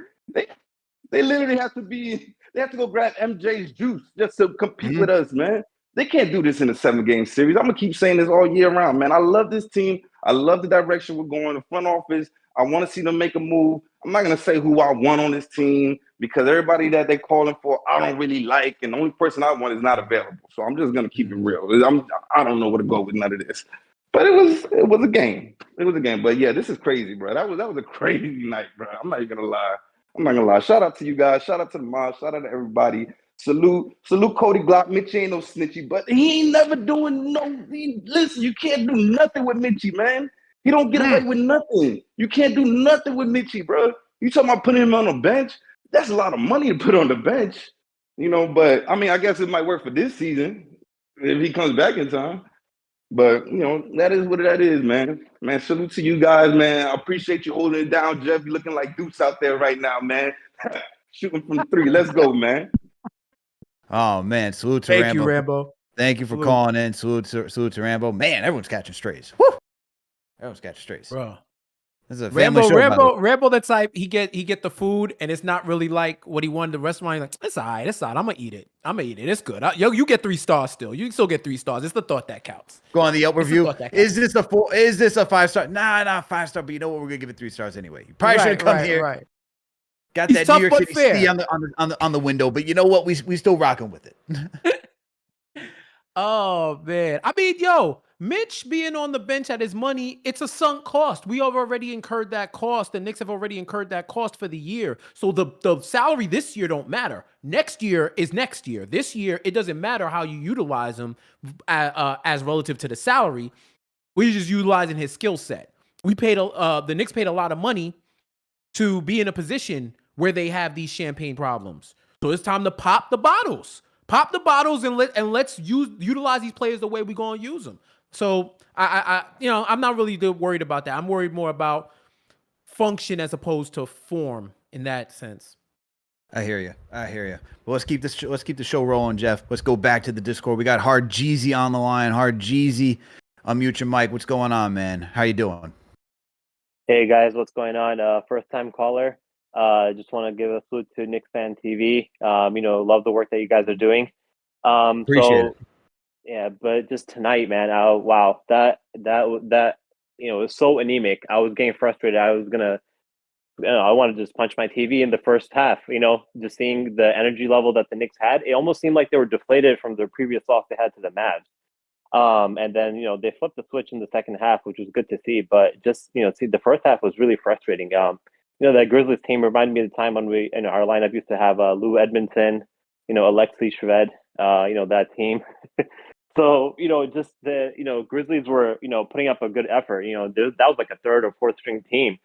They literally have to be. They have to go grab MJ's juice just to compete with us, man. They can't do this in a 7-game series. I'm going to keep saying this all year round, man. I love this team. I love the direction we're going. The front office, I want to see them make a move. I'm not going to say who I want on this team because everybody that they're calling for, I don't really like. And the only person I want is not available. So I'm just going to keep it real. I don't know where to go with none of this. But it was a game. It was a game. But, yeah, this is crazy, bro. That was a crazy night, bro. I'm not even going to lie. Shout out to you guys. Shout out to the mob. Shout out to everybody. Salute Cody Glock. Mitchie ain't no snitchy, but he ain't never doing listen, you can't do nothing with Mitchie, man. He don't get away with nothing. You can't do nothing with Mitchie, bro. You talking about putting him on the bench? That's a lot of money to put on the bench, but I mean, I guess it might work for this season if he comes back in time. But that is what that is, man. Man, salute to you guys, man. I appreciate you holding it down, Jeff. You're looking like Deuce out there right now, man. Shooting from 3. Let's go, man. Oh man, salute to Thank Rambo. you, Rambo. Thank you for calling in. Salute to Rambo. Man, everyone's catching strays. Woo! Everyone's catching strays. Bro. This is a family show. Rambo, the type he get the food and it's not really like what he wanted. The restaurant, he's like, it's all right. I'm gonna eat it. It's good. You get 3 stars still. You can still get 3 stars. It's the thought that counts. Go on the Yelp review. Is this a 4? Is this a 5-star? Nah, not 5-star. But you know what? We're gonna give it 3 stars anyway. You probably should have come here. Right. Got that New York City C on the window, but you know what? We still rocking with it. Oh man, I mean, Mitch being on the bench at his money, it's a sunk cost. We have already incurred that cost. The Knicks have already incurred that cost for the year. So the salary this year don't matter. Next year is next year. This year, it doesn't matter how you utilize him as relative to the salary. We're just utilizing his skill set. The Knicks paid a lot of money to be in a position where they have these champagne problems. So it's time to pop the bottles. Pop the bottles and let's utilize these players the way we're gonna use them. So I'm not really worried about that. I'm worried more about function as opposed to form in that sense. I hear you. Well, let's keep the show rolling, Jeff. Let's go back to the Discord. We got Hard Jeezy on the line. Hard Jeezy, unmute your mic. What's going on, man? How you doing? Hey guys, what's going on? First time caller. Just want to give a salute to KnicksFanTV. Love the work that you guys are doing. Appreciate it. Yeah, but just tonight, man. Wow, that it was so anemic. I was getting frustrated. I wanted to just punch my TV in the first half. Just seeing the energy level that the Knicks had, it almost seemed like they were deflated from their previous loss they had to the Mavs. And then they flipped the switch in the second half, which was good to see. But just see, the first half was really frustrating. That Grizzlies team reminded me of the time when our lineup used to have Lou Edmondson, Alexei Shved, that team. So, just the, Grizzlies were, putting up a good effort. That was like a 3rd or 4th string team,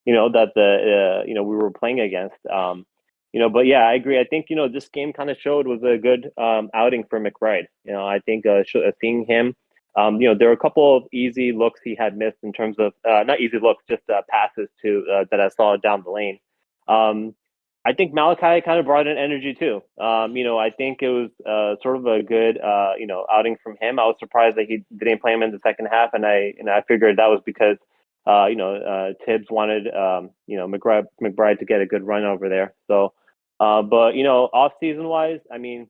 that we were playing against. But yeah, I agree. I think, this game kind of showed was a good outing for McBride. I think seeing him, there were a couple of easy looks he had missed in terms of not easy looks, just passes to that I saw down the lane. I think Malachi kind of brought in energy too. I think it was sort of a good outing from him. I was surprised that he didn't play him in the second half, and I figured that was because Tibbs wanted McBride to get a good run over there. So, but off season wise, I mean.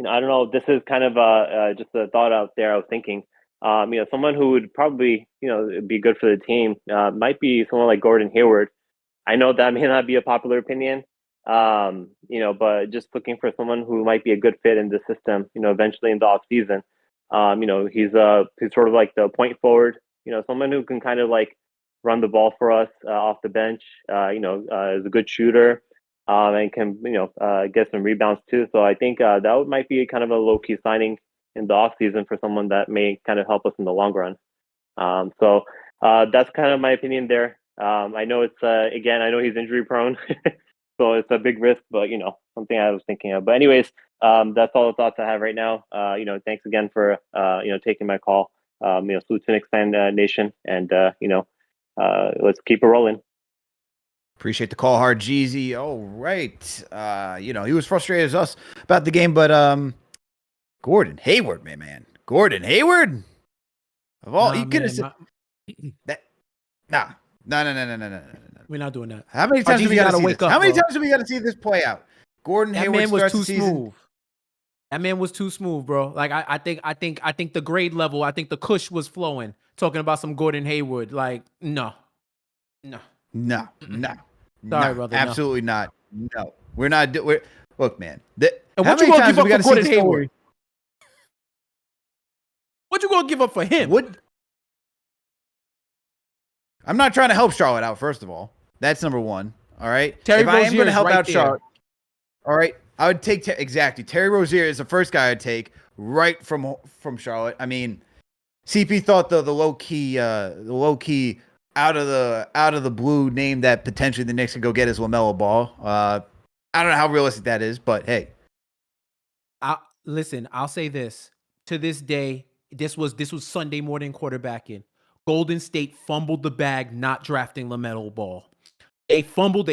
I don't know. This is kind of just a thought out there. I was thinking, someone who would probably, be good for the team might be someone like Gordon Hayward. I know that may not be a popular opinion, but just looking for someone who might be a good fit in the system, eventually in the off season. He's sort of like the point forward, someone who can kind of like run the ball for us off the bench, is a good shooter. And can get some rebounds too. So I think that might be kind of a low key signing in the off season for someone that may kind of help us in the long run. So that's kind of my opinion there. I know it's again, I know he's injury prone, so it's a big risk, but something I was thinking of. But anyways, that's all the thoughts I have right now. Thanks again for taking my call. Salute to Knicks Nation, and let's keep it rolling. Appreciate the call, Hard Jeezy. All right. He was frustrated as us about the game, but Gordon Hayward, man. Gordon Hayward? Of all, you could have said that. No. We're not doing that. How many times do we got to wake up? How many times do we got to see this play out? Gordon Hayward man was starts too the season. smooth. That man was too smooth, bro. Like I think the grade level, I think the kush was flowing. Talking about some Gordon Hayward, like no. Sorry, brother. Absolutely not. No, we're not. Look, man. And what you gonna give up for Gordon Hayward? What you gonna give up for him? I'm not trying to help Charlotte out. First of all, that's number one. All right. Terry if I am going to help right out there. Charlotte, all right, I would take exactly. Terry Rozier is the first guy I'd take right from Charlotte. I mean, CP thought the low key out of the blue name that potentially the Knicks could go get is LaMelo Ball. I don't know how realistic that is, but hey. Listen, I'll say this. To this day, this was Sunday morning quarterbacking. Golden State fumbled the bag not drafting LaMelo Ball. They fumbled.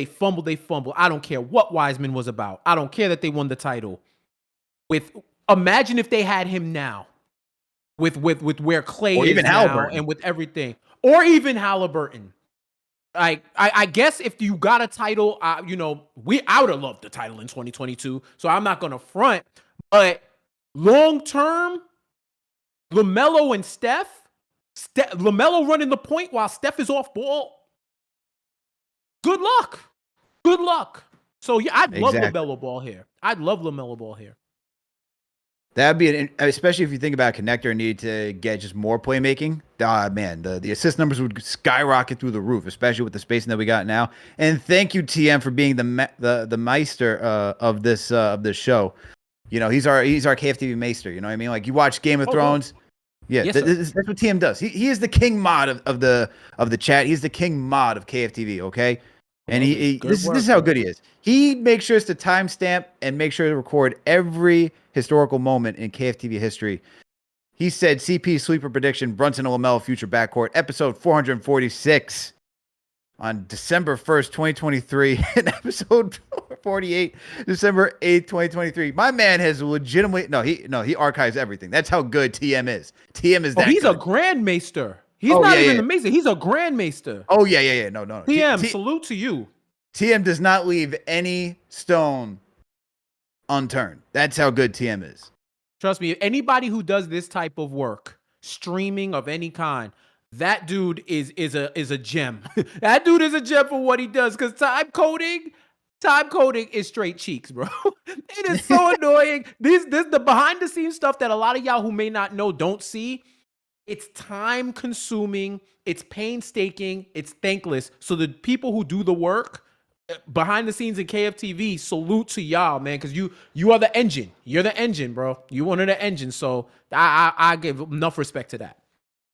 I don't care what Wiseman was about. I don't care that they won the title. Imagine if they had him now with where Clay or is even now Halliburton. and with everything. Or even Halliburton. I guess if you got a title, I would have loved the title in 2022. So I'm not going to front. But long term, LaMelo and Steph, LaMelo running the point while Steph is off ball. Good luck. So yeah, I'd love LaMelo Ball here. That'd be especially if you think about a connector and need to get just more playmaking. Man, the assist numbers would skyrocket through the roof, especially with the spacing that we got now. And thank you, TM, for being the meister of this show. He's our KFTV meister. You know what I mean? Like you watch Game of Thrones. Yeah, yes, that's what TM does. He is the king mod of the chat. He's the king mod of KFTV. Okay, and this is how good he is. He makes sure to timestamp and make sure to record every historical moment in KFTV history. He said CP sleeper prediction: Brunson and LaMelo future backcourt. Episode 446 on December 1st, 2023, and episode 48, December 8th, 2023. My man has legitimately he archives everything. That's how good TM is. TM is that he's good. A grandmaster. He's not even amazing. He's a grandmaster. Oh yeah. No. TM, salute to you. TM does not leave any stone unturned. That's how good TM is. Trust me, anybody who does this type of work, streaming of any kind, that dude is a gem. That dude is a gem for what he does. Because time coding is straight cheeks, bro. It is so annoying. This the behind the scenes stuff that a lot of y'all who may not know don't see. It's time consuming. It's painstaking. It's thankless. So the people who do the work behind the scenes in KFTV, salute to y'all, man. Because you are the engine. You're the engine, bro. You one of the engines. So I give enough respect to that.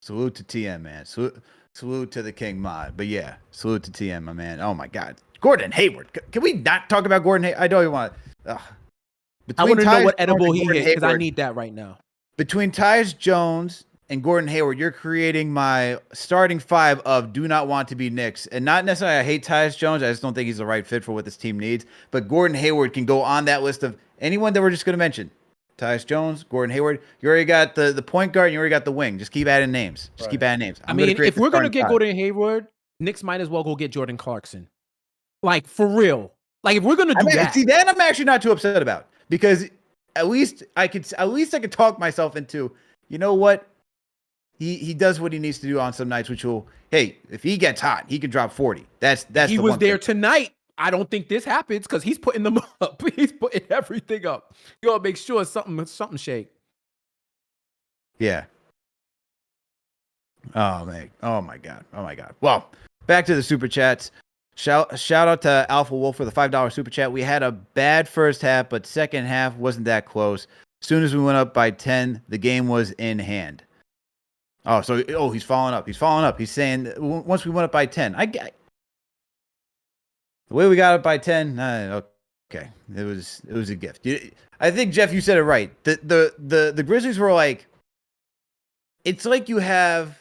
Salute to TM, man. Salute to the King Mod. But yeah, salute to TM, my man. Oh my God, Gordon Hayward. Can we not talk about Gordon Hayward? I don't even want to. I want to know what edible he hit because I need that right now. Between Tyus Jones and Gordon Hayward, you're creating my starting five of do not want to be Knicks. And not necessarily I hate Tyus Jones. I just don't think he's the right fit for what this team needs. But Gordon Hayward can go on that list of anyone that we're just going to mention. Tyus Jones, Gordon Hayward. You already got the point guard and you already got the wing. Just keep adding names. Keep adding names. I mean, if we're going to get Gordon Hayward, Knicks might as well go get Jordan Clarkson. Like, for real. Like, if we're going to do that. See, that I'm actually not too upset about. Because at least I could talk myself into, you know what? He does what he needs to do on some nights, which will, hey, if he gets hot, he can drop 40. That's he was there tonight. I don't think this happens because he's putting them up. He's putting everything up. You gotta make sure something shake. Yeah. Oh man. Oh my God. Well, back to the super chats. Shout out to Alpha Wolf for the $5 super chat. We had a bad first half, but second half wasn't that close. As soon as we went up by 10, the game was in hand. He's following up. He's saying once we went up by 10, the way we got up by 10, okay, it was a gift. I think Jeff, you said it right. The Grizzlies were like, it's like you have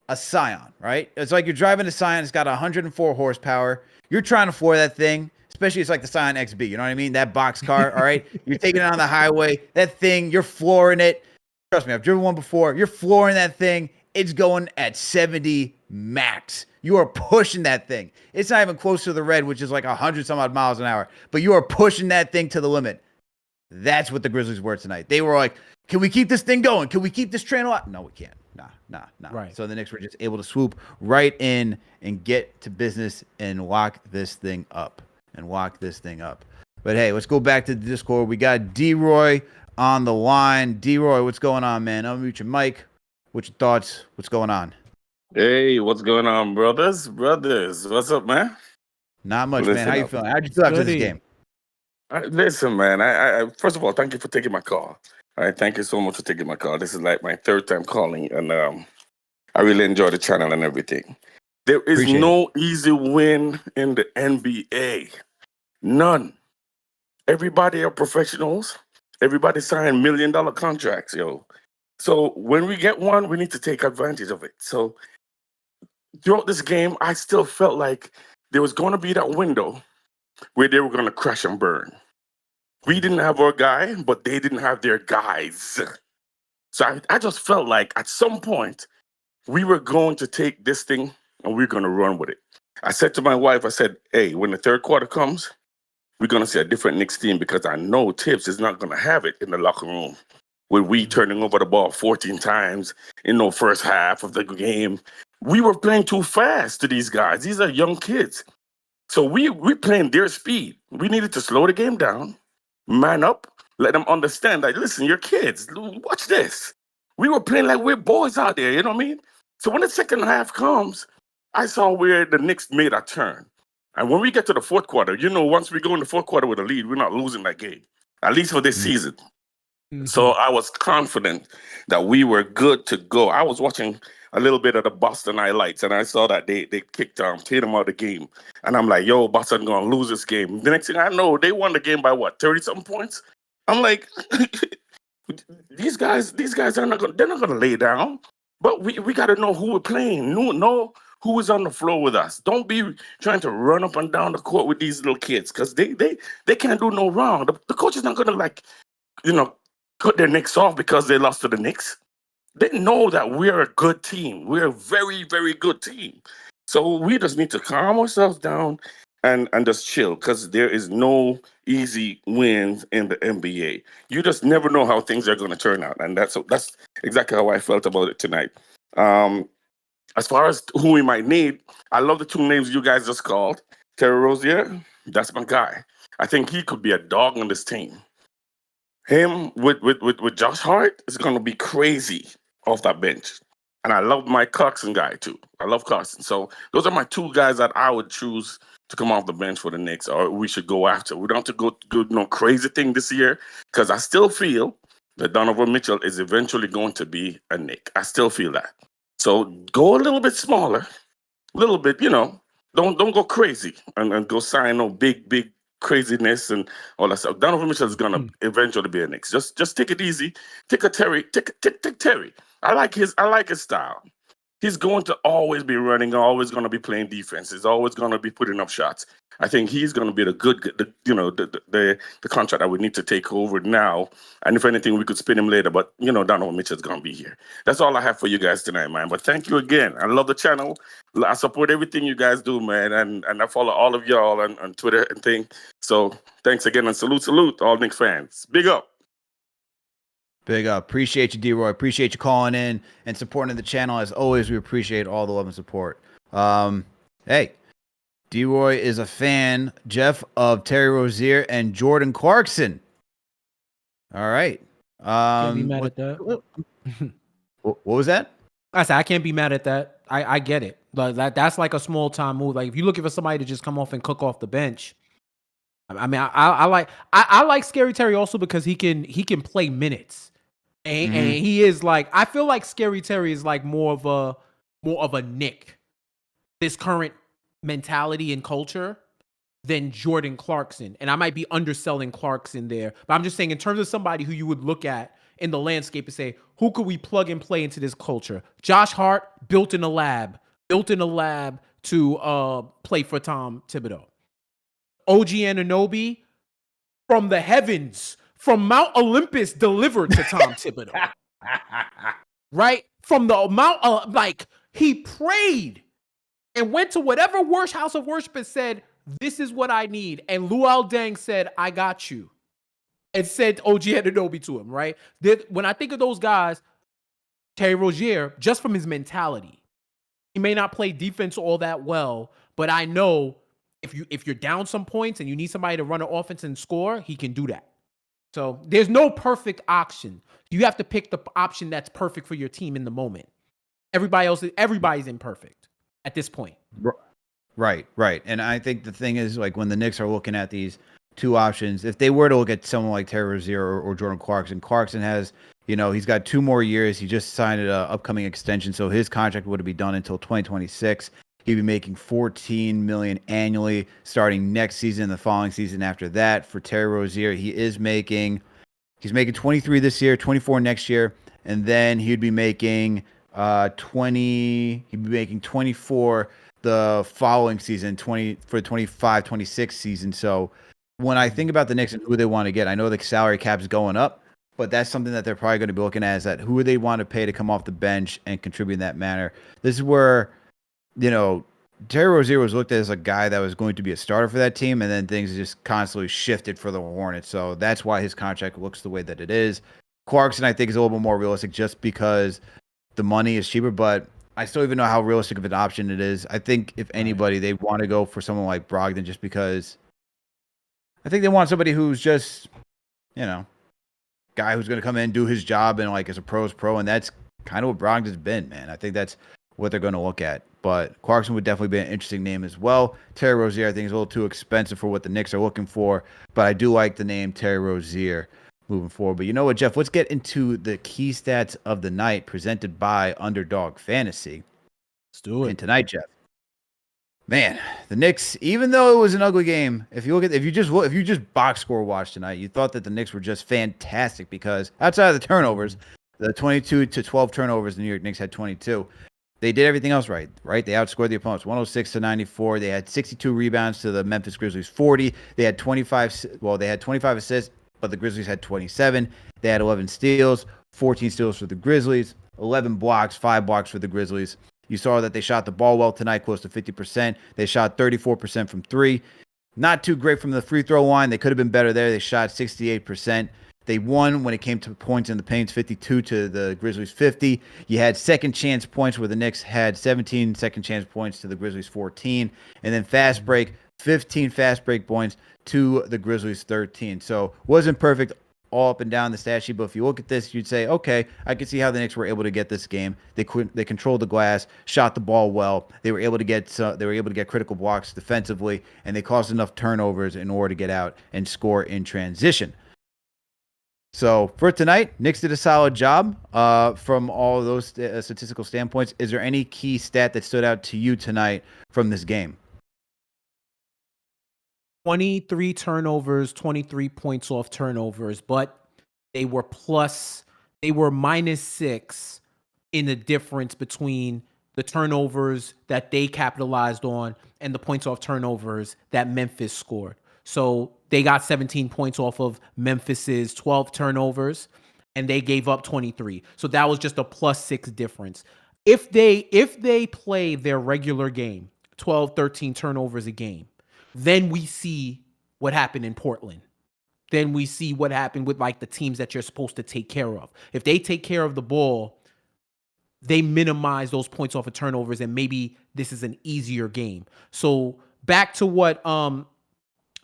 a Scion, right? It's like you're driving a Scion. It's got 104 horsepower. You're trying to floor that thing, especially it's like the Scion XB. You know what I mean? That box car. All right, you're taking it on the highway. That thing, you're flooring it. Trust me, I've driven one before. You're flooring that thing. It's going at 70 max. You are pushing that thing. It's not even close to the red, which is like 100 some odd miles an hour. But you are pushing that thing to the limit. That's what the Grizzlies were tonight. They were like, can we keep this thing going? Can we keep this train alive? No, we can't. Nah. Right. So the Knicks were just able to swoop right in and get to business and lock this thing up. But hey, let's go back to the Discord. We got D-Roy on the line. D-Roy, what's going on, man? Unmute your mic. What's your thoughts? What's going on? Hey, what's going on, brothers? What's up, man? Not much, man. How you feeling? How'd you feel after this game? Listen, man. First of all, thank you for taking my call. All right, thank you so much for taking my call. This is like my third time calling, and I really enjoy the channel and everything. There is Appreciate it. no easy win in the NBA. None. Everybody are professionals. Everybody sign $1 million contracts, yo. So when we get one, we need to take advantage of it. So throughout this game, I still felt like there was going to be that window where they were going to crash and burn. We didn't have our guy, but they didn't have their guys. So I just felt like at some point we were going to take this thing and we're going to run with it. I said to my wife, I said, hey, when the third quarter comes, we're going to see a different Knicks team because I know Tibbs is not going to have it in the locker room with we turning over the ball 14 times in the first half of the game. We were playing too fast to these guys. These are young kids. So we playing their speed. We needed to slow the game down, man up, let them understand that, listen, you're kids. Watch this. We were playing like we're boys out there, you know what I mean? So when the second half comes, I saw where the Knicks made a turn. And when we get to the fourth quarter, you know, once we go in the fourth quarter with a lead, we're not losing that game, at least for this season. So I was confident that we were good to go. I was watching a little bit of the Boston highlights, and I saw that they kicked Tatum out of the game. And I'm like, yo, Boston going to lose this game. The next thing I know, they won the game by what, 30-something points? I'm like, these guys are not they're not going to lay down. But we got to know who we're playing. Know who is on the floor with us. Don't be trying to run up and down the court with these little kids because they can't do no wrong. The coach is not going to, like, you know, cut their Knicks off because they lost to the Knicks. They know that we're a good team. We're a very, very good team. So we just need to calm ourselves down and just chill because there is no easy wins in the NBA. You just never know how things are going to turn out. And that's exactly how I felt about it tonight. As far as who we might need, I love the two names you guys just called. Terry Rozier, that's my guy. I think he could be a dog on this team. Him with Josh Hart is going to be crazy off that bench. And I love my Clarkson guy too. I love Clarkson. So those are my two guys that I would choose to come off the bench for the Knicks, or we should go after. We don't have to go no crazy thing this year because I still feel that Donovan Mitchell is eventually going to be a Knick. I still feel that. So go a little bit smaller, a little bit, you know. Don't go crazy and go sign no big craziness and all that stuff. Donovan Mitchell is gonna eventually be a Knicks. Just take it easy. Take Terry. I like his style. He's going to always be running, always going to be playing defense. He's always going to be putting up shots. I think he's going to be the contract that we need to take over now. And if anything, we could spin him later. But, you know, Donovan Mitchell's going to be here. That's all I have for you guys tonight, man. But thank you again. I love the channel. I support everything you guys do, man. And I follow all of y'all on Twitter and things. So thanks again. And salute all Knicks fans. Big up. Big up. Appreciate you, D-Roy. Appreciate you calling in and supporting the channel. As always, we appreciate all the love and support. Hey, D-Roy is a fan, Jeff, of Terry Rozier and Jordan Clarkson. All right. Can't be mad at that. What was that? I said I can't be mad at that. I get it. Like that's like a small time move. Like if you're looking for somebody to just come off and cook off the bench. I mean, I like Scary Terry also because he can play minutes. And he is like, I feel like Scary Terry is like more of a Knick, this current mentality and culture, than Jordan Clarkson. And I might be underselling Clarkson there, but I'm just saying in terms of somebody who you would look at in the landscape and say, who could we plug and play into this culture? Josh Hart built in a lab to play for Tom Thibodeau. OG Anunoby from the heavens, from Mount Olympus, delivered to Tom Thibodeau. Right? From the Mount, like, he prayed and went to whatever house of worship and said, this is what I need. And Luol Deng said, I got you. And said OG Anunoby to him, right? When I think of those guys, Terry Rozier, just from his mentality, he may not play defense all that well, but I know if you're down some points and you need somebody to run an offense and score, he can do that. So there's no perfect option. You have to pick the option that's perfect for your team in the moment. Everybody's imperfect at this point. Right. And I think the thing is, like, when the Knicks are looking at these two options. If they were to look at someone like Terry Rozier or Jordan Clarkson has, he's got 2 more years. He just signed an upcoming extension, so his contract would be done until 2026. He'd be making $14 million annually starting next season, the following season after that. For Terry Rozier, he's making 23 this year, 24 next year, and then he'd be making 24 the following season, 20 for the 25-26 season. So when I think about the Knicks and who they want to get, I know the salary cap's going up, but that's something that they're probably going to be looking at, is that who they want to pay to come off the bench and contribute in that manner. This is where, Terry Rozier was looked at as a guy that was going to be a starter for that team, and then things just constantly shifted for the Hornets. So that's why his contract looks the way that it is. Clarkson, I think, is a little bit more realistic just because the money is cheaper, but I still even know how realistic of an option it is. I think if anybody, they want to go for someone like Brogdon, just because I think they want somebody who's just, guy who's going to come in, do his job, and as a pro's pro, and that's kind of what Brogdon's been, man. I think that's what they're going to look at. But Clarkson would definitely be an interesting name as well. Terry Rozier, I think, is a little too expensive for what the Knicks are looking for, but I do like the name Terry Rozier moving forward. But you know what, Jeff? Let's get into the key stats of the night presented by Underdog Fantasy. Let's do it. And tonight, Jeff, man, the Knicks, even though it was an ugly game, if you just box score watch tonight, you thought that the Knicks were just fantastic, because outside of the turnovers, the 22-12 turnovers, the New York Knicks had 22. They did everything else right? They outscored the opponents 106-94. They had 62 rebounds to the Memphis Grizzlies 40. They had 25 assists, but the Grizzlies had 27. They had 11 steals, 14 steals for the Grizzlies, 11 blocks, 5 blocks for the Grizzlies. You saw that they shot the ball well tonight, close to 50%. They shot 34% from 3. Not too great from the free throw line. They could have been better there. They shot 68%. They won when it came to points in the paint, 52 to the Grizzlies 50. You had second chance points where the Knicks had 17 second chance points to the Grizzlies 14. And then fast break, 15 fast break points to the Grizzlies 13. So wasn't perfect all up and down the stat sheet, but if you look at this, you'd say, okay, I can see how the Knicks were able to get this game. They controlled the glass, shot the ball well. They were able to get critical blocks defensively, and they caused enough turnovers in order to get out and score in transition. So for tonight, Knicks did a solid job from all of those statistical standpoints. Is there any key stat that stood out to you tonight from this game? 23 turnovers, 23 points off turnovers, but they were -6 in the difference between the turnovers that they capitalized on and the points off turnovers that Memphis scored. So they got 17 points off of Memphis's 12 turnovers, and they gave up 23. So that was just a +6 difference. If they play their regular game, 12, 13 turnovers a game, then we see what happened in Portland. Then we see what happened with the teams that you're supposed to take care of. If they take care of the ball, they minimize those points off of turnovers, and maybe this is an easier game. So back to what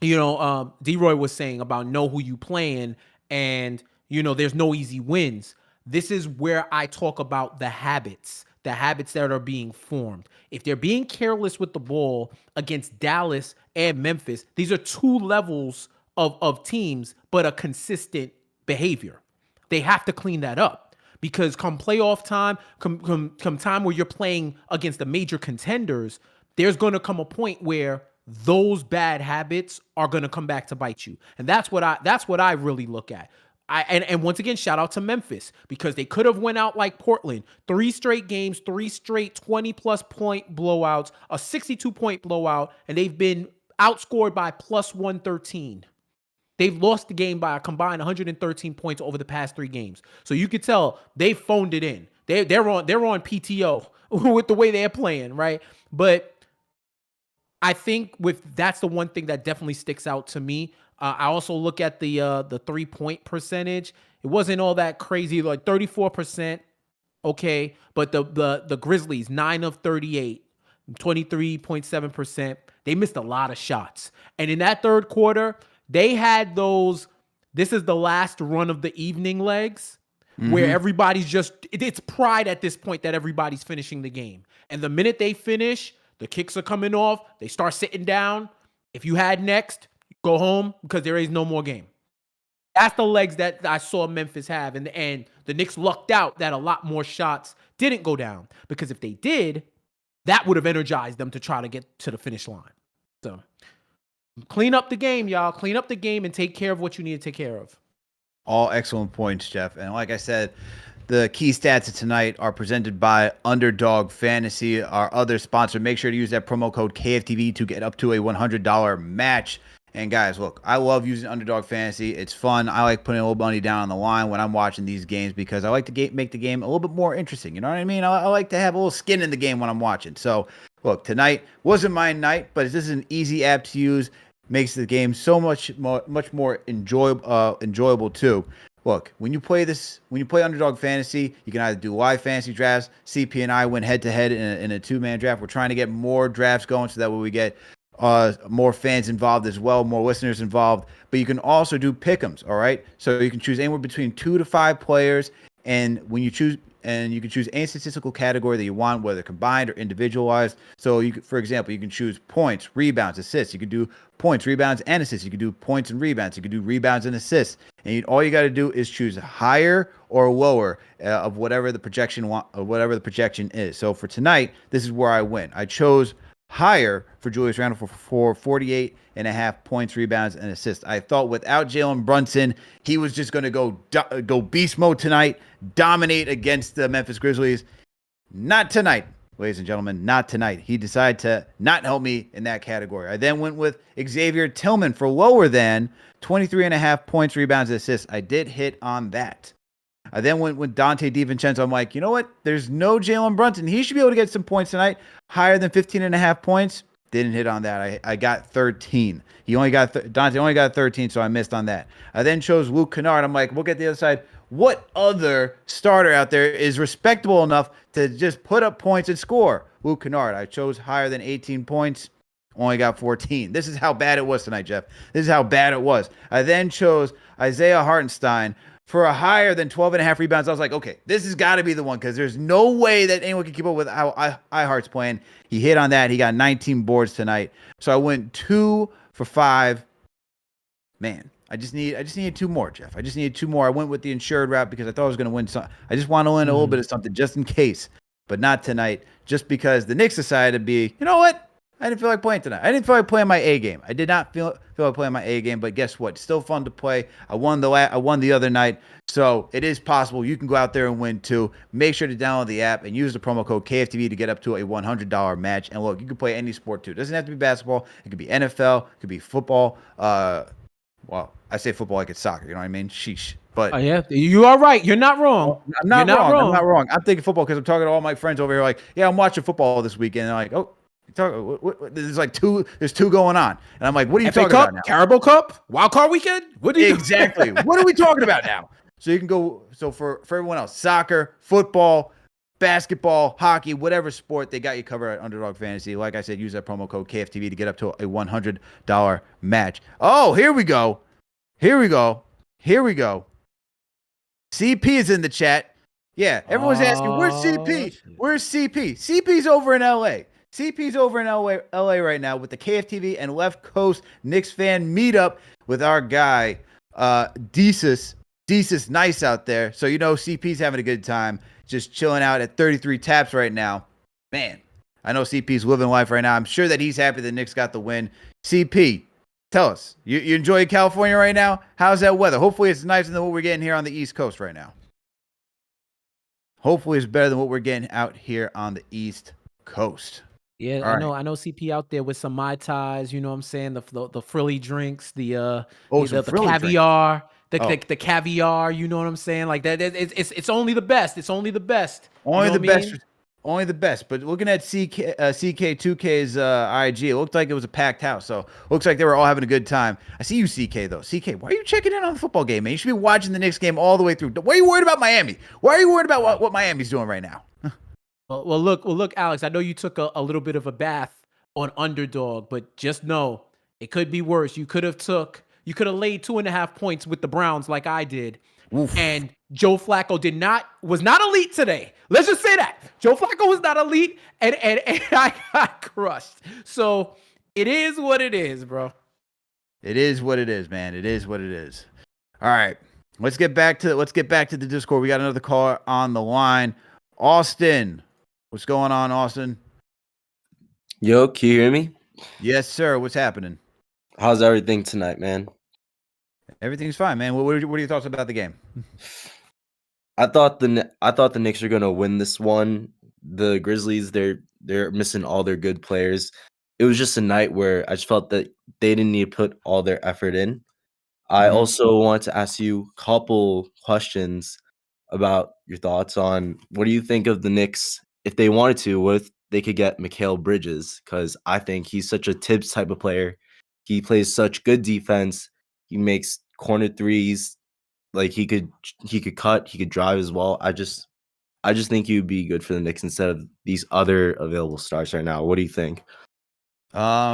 D-Roy was saying about know who you playing, and there's no easy wins. This is where I talk about the habits that are being formed. If they're being careless with the ball against Dallas and Memphis, these are 2 levels of teams, but a consistent behavior. They have to clean that up, because come playoff time, come time where you're playing against the major contenders, there's going to come a point where those bad habits are going to come back to bite you. And that's what I really look at. And once again, shout out to Memphis, because they could have went out like Portland, 3 straight games, 3 straight 20+ point blowouts, a 62-point blowout, and they've been outscored by +113. They've lost the game by a combined 113 points over the past 3 games. So you could tell they phoned it in. They're on PTO with the way they're playing, right? But I think that's the one thing that definitely sticks out to me. I also look at the 3-point percentage. It wasn't all that crazy, like 34%. Okay, but the Grizzlies, 9 of 38, 23.7%. They missed a lot of shots. And in that third quarter, they had those, this is the last run of the evening legs, where everybody's it's pride at this point that everybody's finishing the game. And the minute they finish, the kicks are coming off, they start sitting down. If you had next, Go home because there is no more game. That's the legs that I saw Memphis have. And the Knicks lucked out that a lot more shots didn't go down. Because if they did, that would have energized them to try to get to the finish line. So clean up the game, y'all. Clean up the game and take care of what you need to take care of. All excellent points, Jeff. And like I said, the key stats of tonight are presented by Underdog Fantasy, our other sponsor. Make sure to use that promo code KFTV to get up to a $100 match. And guys, look, I love using Underdog Fantasy. It's fun. I like putting a little money down on the line when I'm watching these games because I like to make the game a little bit more interesting. You know what I mean? I like to have a little skin in the game when I'm watching. So, look, tonight wasn't my night, but this is an easy app to use. Makes the game so much more enjoyable too. Look, when you play Underdog Fantasy, you can either do live fantasy drafts. CP and I went head-to-head in a two-man draft. We're trying to get more drafts going so that way we get more fans involved as well, more listeners involved. But you can also do pick'ems, all right? So you can choose anywhere between 2 to 5 players, and when you choose, and you can choose any statistical category that you want, whether combined or individualized. So you could, for example, you can choose points, rebounds, assists. You could do points, rebounds, and assists. You could do points and rebounds. You could do rebounds and assists. And all you got to do is choose higher or lower of whatever the projection is. So for tonight, this is where I went. I chose higher for Julius Randle for 48.5 points, rebounds, and assists. I thought without Jalen Brunson, he was just going to go beast mode tonight, dominate against the Memphis Grizzlies. Not tonight, ladies and gentlemen, not tonight. He decided to not help me in that category. I then went with Xavier Tillman for lower than 23.5 points, rebounds, and assists. I did hit on that. I then went with Dante DiVincenzo. I'm like, you know what? There's no Jalen Brunson. He should be able to get some points tonight. Higher than 15.5 points. Didn't hit on that. I got 13. Dante only got 13, so I missed on that. I then chose Luke Kennard. I'm like, look at the other side. What other starter out there is respectable enough to just put up points and score? Luke Kennard. I chose higher than 18 points. Only got 14. This is how bad it was tonight, Jeff. This is how bad it was. I then chose Isaiah Hartenstein for a higher than 12.5 rebounds. I was like, okay, this has got to be the one because there's no way that anyone can keep up with how iHeart's playing. He hit on that. He got 19 boards tonight. So I went 2 for 5. Man, I just needed 2 more, Jeff. I just needed 2 more. I went with the insured route because I thought I was going to win some. I just want to win a little bit of something just in case, but not tonight. Just because the Knicks decided to be, you know what? I didn't feel like playing tonight. I didn't feel like playing my A game. I did not feel like playing my A game, but guess what? Still fun to play. I won the other night, so it is possible you can go out there and win too. Make sure to download the app and use the promo code KFTV to get up to a $100 match. And look, you can play any sport too. It doesn't have to be basketball. It could be NFL. It could be football. Well, I say football like it's soccer. You know what I mean? Sheesh. But yeah, you are right. You're not wrong. I'm not wrong. I'm thinking football because I'm talking to all my friends over here. Like, yeah, I'm watching football this weekend. And they're like, oh. There's like 2 going on, and I'm like, what are you FA talking Cup, about now? Carabao Cup, Wild Card Weekend. What are you exactly? What are we talking about now? So you can go. So for everyone else, soccer, football, basketball, hockey, whatever sport, they got you covered at Underdog Fantasy. Like I said, use that promo code KFTV to get up to a $100 match. Oh, here we go. CP is in the chat. Yeah, everyone's asking, where's CP? Where's CP? CP's over in LA. CP's over in LA right now with the KFTV and Left Coast Knicks fan meetup with our guy, Desus. Desus nice out there. So, you know, CP's having a good time, just chilling out at 33 taps right now. Man, I know CP's living life right now. I'm sure that he's happy the Knicks got the win. CP, tell us, you enjoy California right now? How's that weather? Hopefully it's nicer than what we're getting here on the East Coast right now. Hopefully it's better than what we're getting out here on the East Coast. Yeah, I know CP out there with some Mai Tais, you know what I'm saying? The frilly drinks, the caviar, the caviar, you know what I'm saying? Like that, it's only the best. It's only the best. Only the best. Only the best. But looking at CK2K's IG, it looked like it was a packed house. So looks like they were all having a good time. I see you, CK, though. CK, why are you checking in on the football game, man? You should be watching the Knicks game all the way through. Why are you worried about Miami? Why are you worried about what Miami's doing right now? Well, look, Alex, I know you took a little bit of a bath on Underdog, but just know it could be worse. You could have laid 2.5 points with the Browns like I did. Oof. And Joe Flacco was not elite today. Let's just say that. Joe Flacco was not elite, and I got crushed. So it is what it is, bro. It is what it is, man. It is what it is. All right. Let's get back to the Discord. We got another caller on the line. Austin. What's going on, Austin? Yo, can you hear me? Yes, sir. What's happening? How's everything tonight, man? Everything's fine, man. What are your thoughts about the game? I thought the Knicks are gonna win this one. The Grizzlies, they're missing all their good players. It was just a night where I just felt that they didn't need to put all their effort in. I also want to ask you a couple questions about your thoughts on what do you think of the Knicks if they wanted to, what if they could get Mikal Bridges? Because I think he's such a Tibbs type of player. He plays such good defense. He makes corner threes. Like he could cut, he could drive as well. I just think he would be good for the Knicks instead of these other available stars right now. What do you think? I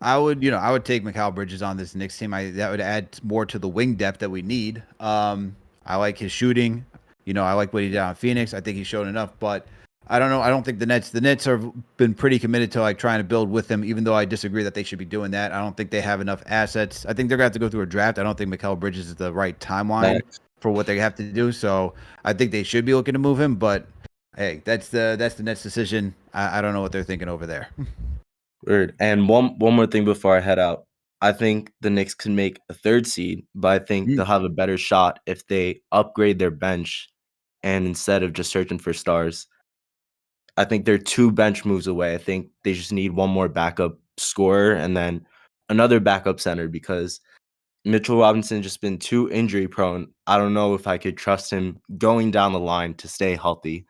would take Mikal Bridges on this Knicks team. That would add more to the wing depth that we need. I like his shooting. I like what he did on Phoenix. I think he's shown enough, but I don't know. I don't think the Nets have been pretty committed to like trying to build with him, even though I disagree that they should be doing that. I don't think they have enough assets. I think they're going to have to go through a draft. I don't think Mikal Bridges is the right timeline for what they have to do. So I think they should be looking to move him, but hey, that's the Nets decision. I don't know what they're thinking over there. Weird. And one more thing before I head out. I think the Knicks can make a third seed, but I think they'll have a better shot if they upgrade their bench and instead of just searching for stars. I think they're 2 bench moves away. I think they just need one more backup scorer and then another backup center because Mitchell Robinson just been too injury prone. I don't know if I could trust him going down the line to stay healthy.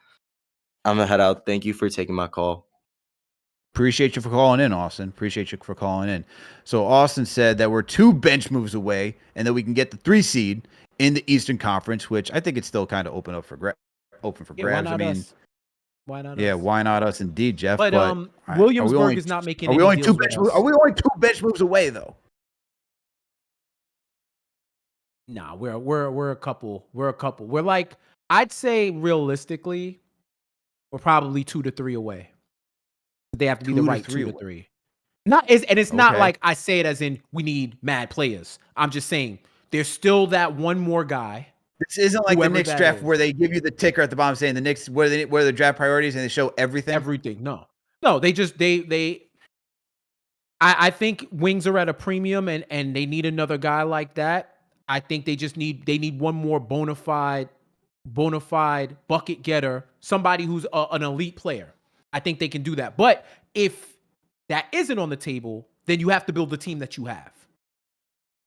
I'm gonna head out. Thank you for taking my call. Appreciate you for calling in, Austin. Appreciate you for calling in. So Austin said that we're 2 bench moves away and that we can get the 3 seed in the Eastern Conference, which I think it's still kind of open for grabs. Why not us? Why not? Yeah, us? why not us? Indeed, Jeff. But Williamsburg is not making. Are we only 2 bench? Are we only 2 bench moves away though? Nah, we're a couple. We're a couple. We're like, I'd say realistically, we're probably 2 to 3 away. They have to be the right 2 to 3. It's not like I say it as in we need mad players. I'm just saying there's still that one more guy. This isn't like the Knicks draft where they give you the ticker at the bottom saying the Knicks where the draft priorities and they show everything. Everything. No. They just I think wings are at a premium and they need another guy like that. I think they need one more bona fide bucket getter, somebody who's an elite player. I think they can do that. But if that isn't on the table, then you have to build the team that you have.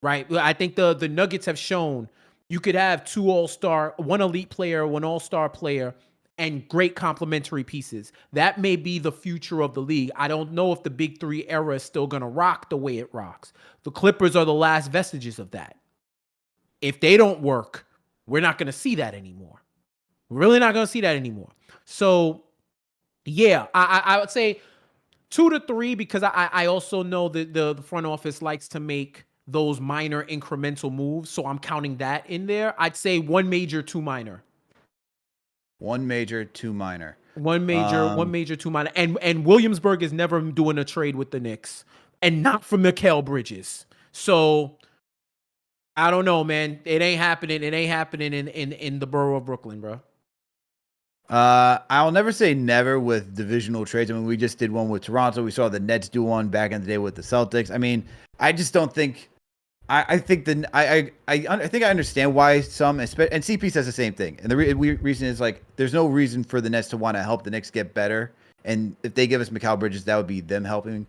Right? I think the Nuggets have shown you could have 2 all-star, 1 elite player, 1 all-star player, and great complementary pieces. That may be the future of the league. I don't know if the Big 3 era is still going to rock the way it rocks. The Clippers are the last vestiges of that. If they don't work, we're not going to see that anymore. We're really not going to see that anymore. So, yeah, I would say 2 to 3 because I also know that the front office likes to make those minor incremental moves. So I'm counting that in there. I'd say 1 major, 2 minor. 1 major, 2 minor. 1 major, 2 minor. And Williamsburg is never doing a trade with the Knicks. And not for Mikal Bridges. So I don't know, man. It ain't happening. It ain't happening in the borough of Brooklyn, bro. I'll never say never with divisional trades. I mean, we just did one with Toronto. We saw the Nets do one back in the day with the Celtics. I mean, I just don't think. I think I think I understand why some, and CP says the same thing. And the reason is like there's no reason for the Nets to want to help the Knicks get better. And if they give us Mikal Bridges, that would be them helping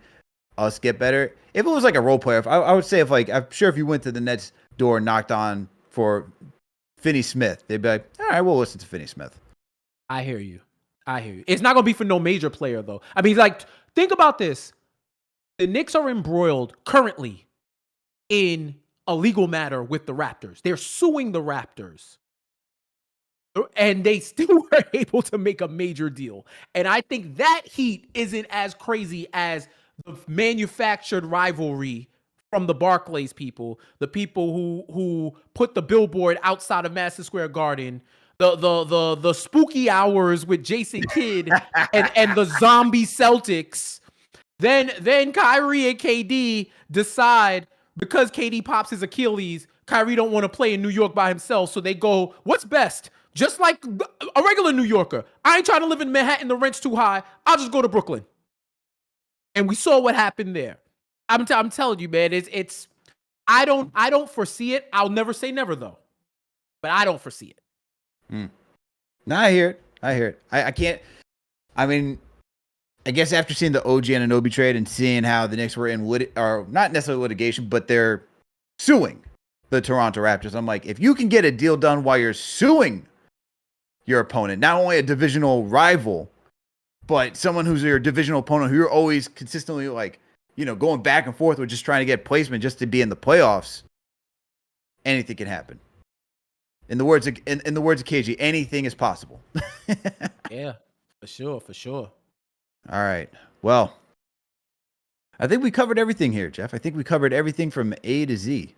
us get better. If it was like a role player, I would say I'm sure if you went to the Nets door and knocked on for Finney Smith, they'd be like, all right, we'll listen to Finney Smith. I hear you. It's not going to be for no major player, though. I mean, like, think about this. The Knicks are embroiled currently in a legal matter with the Raptors. They're suing the Raptors. And they still were able to make a major deal. And I think that heat isn't as crazy as the manufactured rivalry from the Barclays people, the people who put the billboard outside of Madison Square Garden, the spooky hours with Jason Kidd and the zombie Celtics. Then Kyrie and KD decide because KD pops his Achilles, Kyrie don't want to play in New York by himself, so they go, what's best? Just like a regular New Yorker. I ain't trying to live in Manhattan, the rent's too high. I'll just go to Brooklyn. And we saw what happened there. I'm telling you, man, it's I don't foresee it. I'll never say never though. But I don't foresee it. No, I hear it. I can't. I mean, I guess after seeing the OG Anunoby trade and seeing how the Knicks were in or not necessarily litigation, but they're suing the Toronto Raptors, I'm like, if you can get a deal done while you're suing your opponent, not only a divisional rival, but someone who's your divisional opponent who you're always consistently going back and forth with, just trying to get placement just to be in the playoffs, anything can happen. In the words of KG, anything is possible. Yeah, for sure. All right. Well, I think we covered everything here, Jeff. I think we covered everything from A to Z.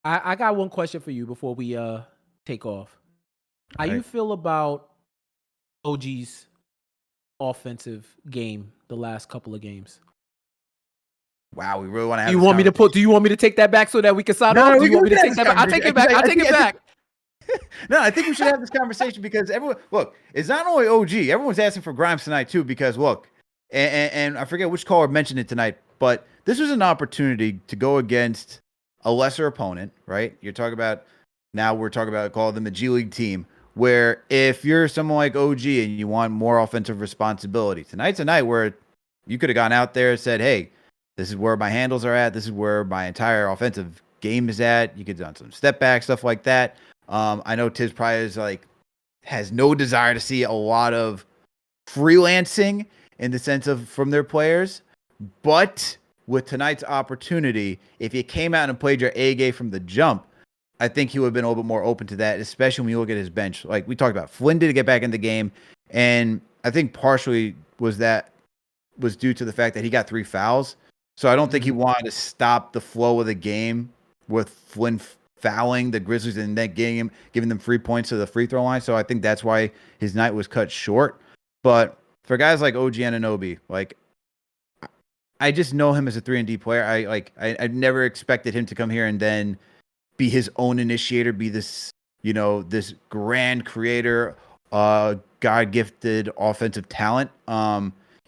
I got one question for you before we take off. How you feel about OG's offensive game the last couple of games? Wow, we really want to have. Do you want me to take that back so that we can sign off? Do you want me to take that back? I'll take it back. I'll take it back. No, I think we should have this conversation because it's not only OG. Everyone's asking for Grimes tonight too because look, and I forget which caller mentioned it tonight, but this was an opportunity to go against a lesser opponent, right? We're talking about call them a G League team, where if you're someone like OG and you want more offensive responsibility, tonight's a night where you could have gone out there and said, hey, this is where my handles are at. This is where my entire offensive game is at. You could have done some step back, stuff like that. I know Tiz probably has no desire to see a lot of freelancing in the sense of from their players, but with tonight's opportunity, if you came out and played your A game from the jump, I think he would have been a little bit more open to that, especially when you look at his bench. Like we talked about, Flynn did get back in the game, and I think partially was due to the fact that he got 3 fouls. So I don't think he wanted to stop the flow of the game with Flynn fouling the Grizzlies and then giving them 3 points to the free throw line. So I think that's why his night was cut short. But for guys like OG Anunoby, I just know him as a 3-and-D player. I never expected him to come here and then be his own initiator, be this, this grand creator, God-gifted offensive talent.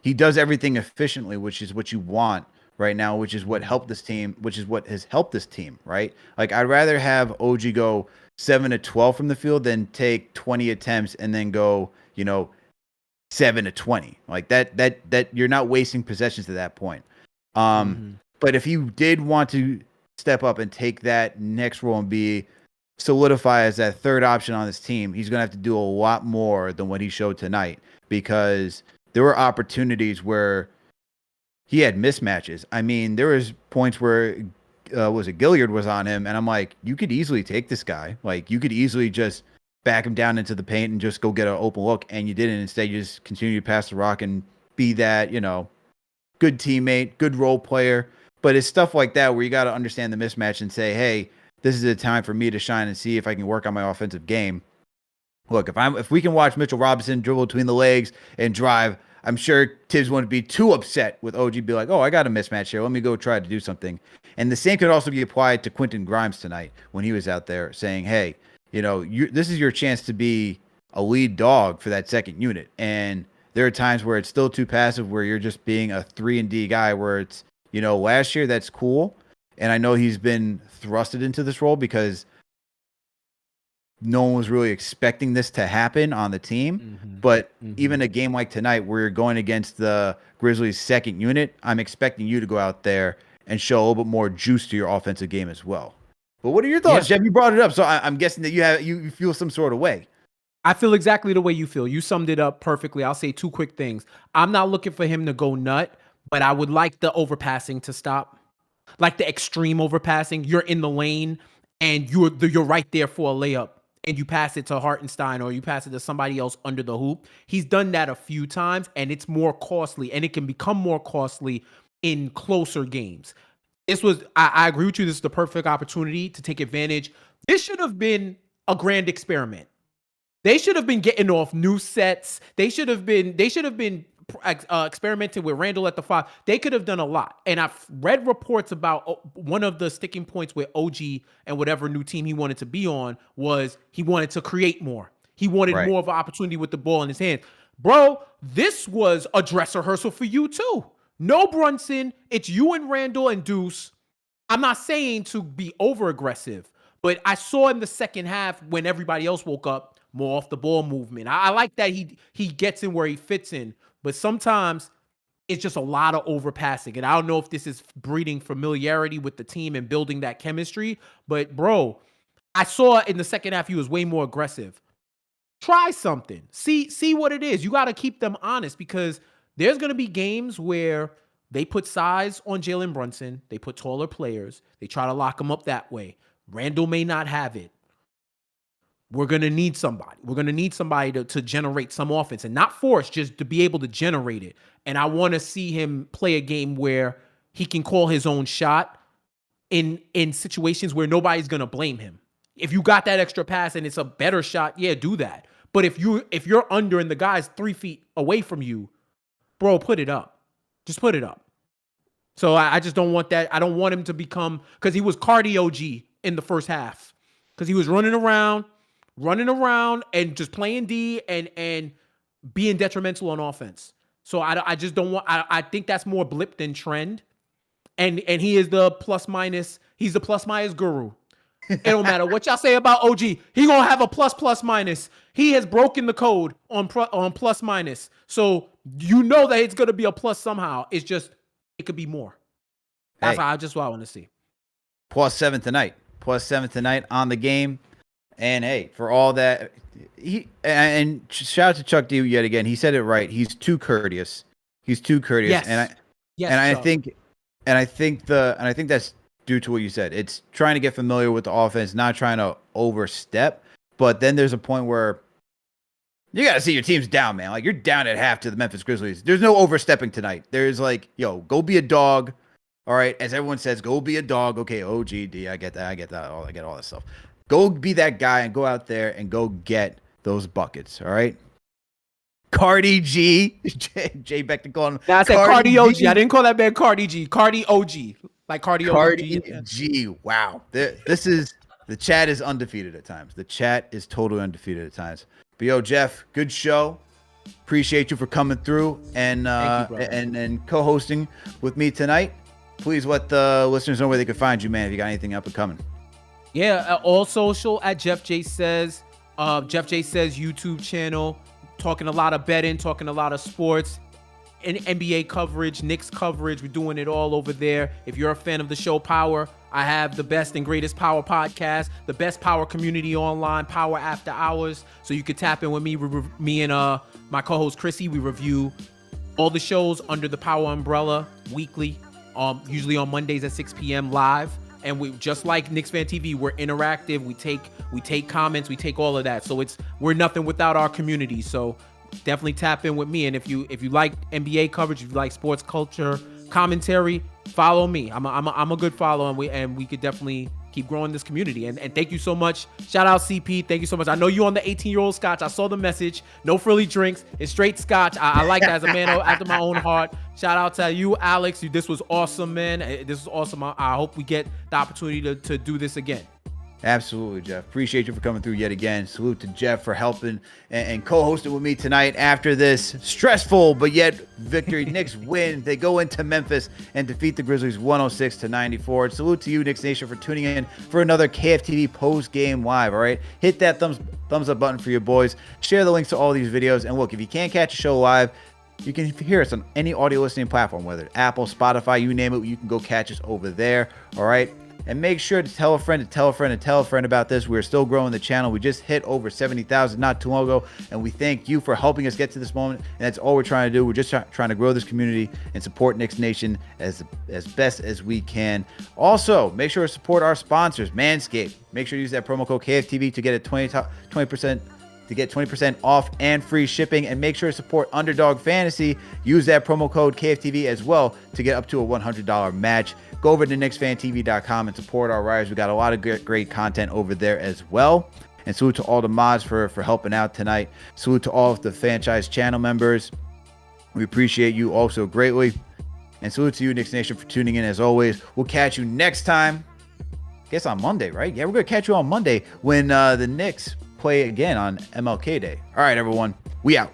He does everything efficiently, which is what you want right now, which is what helped this team, which is what has helped this team, right? Like, I'd rather have OG go 7 to 12 from the field than take 20 attempts and then go, 7 to 20. Like that you're not wasting possessions at that point. But if you did want to step up and take that next role and solidify as that third option on this team, he's going to have to do a lot more than what he showed tonight, because there were opportunities where he had mismatches. I mean, there was points where Gilliard was on him, and I'm like, you could easily take this guy. Like, you could easily just back him down into the paint and just go get an open look, and you didn't. Instead, you just continue to pass the rock and be that, good teammate, good role player. But it's stuff like that where you got to understand the mismatch and say, hey, this is a time for me to shine and see if I can work on my offensive game. Look, if we can watch Mitchell Robinson dribble between the legs and drive, I'm sure Tibbs wouldn't be too upset with OG, be like, oh, I got a mismatch here. Let me go try to do something. And the same could also be applied to Quentin Grimes tonight when he was out there saying, hey, this is your chance to be a lead dog for that second unit. And there are times where it's still too passive, where you're just being a 3-and-D guy, where it's, last year, that's cool. And I know he's been thrusted into this role because no one was really expecting this to happen on the team. But even a game like tonight, where you're going against the Grizzlies' second unit, I'm expecting you to go out there and show a little bit more juice to your offensive game as well. But what are your thoughts, Jeff? You brought it up, so I'm guessing that you feel some sort of way. I feel exactly the way you feel. You summed it up perfectly. I'll say 2 quick things. I'm not looking for him to go nut, but I would like the overpassing to stop. Like the extreme overpassing. You're in the lane and you're right there for a layup, and you pass it to Hartenstein or you pass it to somebody else under the hoop. He's done that a few times, and it's more costly, and it can become more costly in closer games. I agree with you. This is the perfect opportunity to take advantage. This should have been a grand experiment. They should have been getting off new sets. They should have been experimented with Randall at the 5. They could have done a lot. And I've read reports about one of the sticking points with OG and whatever new team he wanted to be on was he wanted to create more. He wanted more of an opportunity with the ball in his hands. Bro, this was a dress rehearsal for you too. No Brunson. It's you and Randall and Deuce. I'm not saying to be over aggressive, but I saw in the second half when everybody else woke up, more off the ball movement. I like that he gets in where he fits in, but sometimes it's just a lot of overpassing. And I don't know if this is breeding familiarity with the team and building that chemistry, but bro, I saw in the second half he was way more aggressive. Try something. See what it is. You got to keep them honest because there's going to be games where they put size on Jalen Brunson. They put taller players. They try to lock them up that way. Randall may not have it. We're going to need somebody. We're going to need somebody to generate some offense and not force, just to be able to generate it. And I want to see him play a game where he can call his own shot in situations where nobody's going to blame him. If you got that extra pass and it's a better shot, yeah, do that. But if you're under and the guy's 3 feet away from you, bro, put it up. Just put it up. So I just don't want that. I don't want him to become, because he was cardio G in the first half. Because he was running around and just playing D and being detrimental on offense. So I just don't want, I think that's more blip than trend. And he is the plus minus, he's the plus minus guru. It don't matter what y'all say about OG. He gonna have a plus minus. He has broken the code on plus minus. So you know that it's gonna be a plus somehow. It's just it could be more. That's what I want to see. +7 tonight. +7 tonight on the game. And hey, for all that, and shout out to Chuck D yet again. He said it right. He's too courteous. He's too courteous. Yes. I think that's due to what you said. It's trying to get familiar with the offense, not trying to overstep. But then there's a point where you got to see your team's down, man. Like, you're down at half to the Memphis Grizzlies. There's no overstepping tonight. There's like, yo, go be a dog. All right. As everyone says, go be a dog. Okay, OGD. I get that. I get all that stuff. Go be that guy and go out there and go get those buckets. All right. Cardi G. Jay Beck to call him. Now I said Cardi OG. I didn't call that man Cardi G. Cardi OG. Like Cardi G. Wow. The chat is undefeated at times. The chat is totally undefeated at times. But yo, Jeff, good show. Appreciate you for coming through and co-hosting with me tonight. Please let the listeners know where they can find you, man, if you got anything up and coming. Yeah, all social at Jeff J Says. Jeff J Says YouTube channel. Talking a lot of betting, talking a lot of sports. And NBA coverage, Knicks coverage. We're doing it all over there. If you're a fan of the show Power, I have the best and greatest Power podcast, the best Power community online, Power After Hours. So you could tap in with me. Me and my co-host Chrissy, we review all the shows under the Power umbrella weekly, usually on Mondays at 6 p.m. live. And we, just like KnicksFanTV, we're interactive. We take comments, we take all of that. So we're nothing without our community. So definitely tap in with me. And if you like NBA coverage, if you like sports culture commentary, follow me. I'm a good follower, and we could definitely keep growing this community. And thank you so much. Shout out CP. Thank you so much. I know you on the 18-year-old scotch. I saw the message. No frilly drinks. It's straight scotch. I like that as a man after my own heart. Shout out to you, Alex. This was awesome, man. This was awesome. I hope we get the opportunity to do this again. Absolutely, Jeff. Appreciate you for coming through yet again. Salute to Jeff for helping and co-hosting with me tonight after this stressful but yet victory. Knicks win. They go into Memphis and defeat the Grizzlies 106-94. And salute to you, Knicks Nation, for tuning in for another KFTV post-game live, all right? Hit that thumbs up button for your boys. Share the links to all these videos. And look, if you can't catch a show live, you can hear us on any audio listening platform, whether it's Apple, Spotify, you name it. You can go catch us over there, all right? And make sure to tell a friend to tell a friend to tell a friend about this. We're still growing the channel. We just hit over 70,000 not too long ago, and we thank you for helping us get to this moment. And that's all we're trying to do. We're just trying to grow this community and support Knicks Nation as best as we can. Also, make sure to support our sponsors, Manscaped. Make sure to use that promo code KFTV to get 20% to get 20% off and free shipping. And make sure to support Underdog Fantasy. Use that promo code KFTV as well to get up to a $100 match. Go over to KnicksFanTV.com and support our riders. We got a lot of great content over there as well. And salute to all the mods for helping out tonight. Salute to all of the franchise channel members. We appreciate you also greatly. And salute to you, Knicks Nation, for tuning in as always. We'll catch you next time. I guess on Monday, right? Yeah, we're going to catch you on Monday when the Knicks play again on MLK Day. All right, everyone. We out.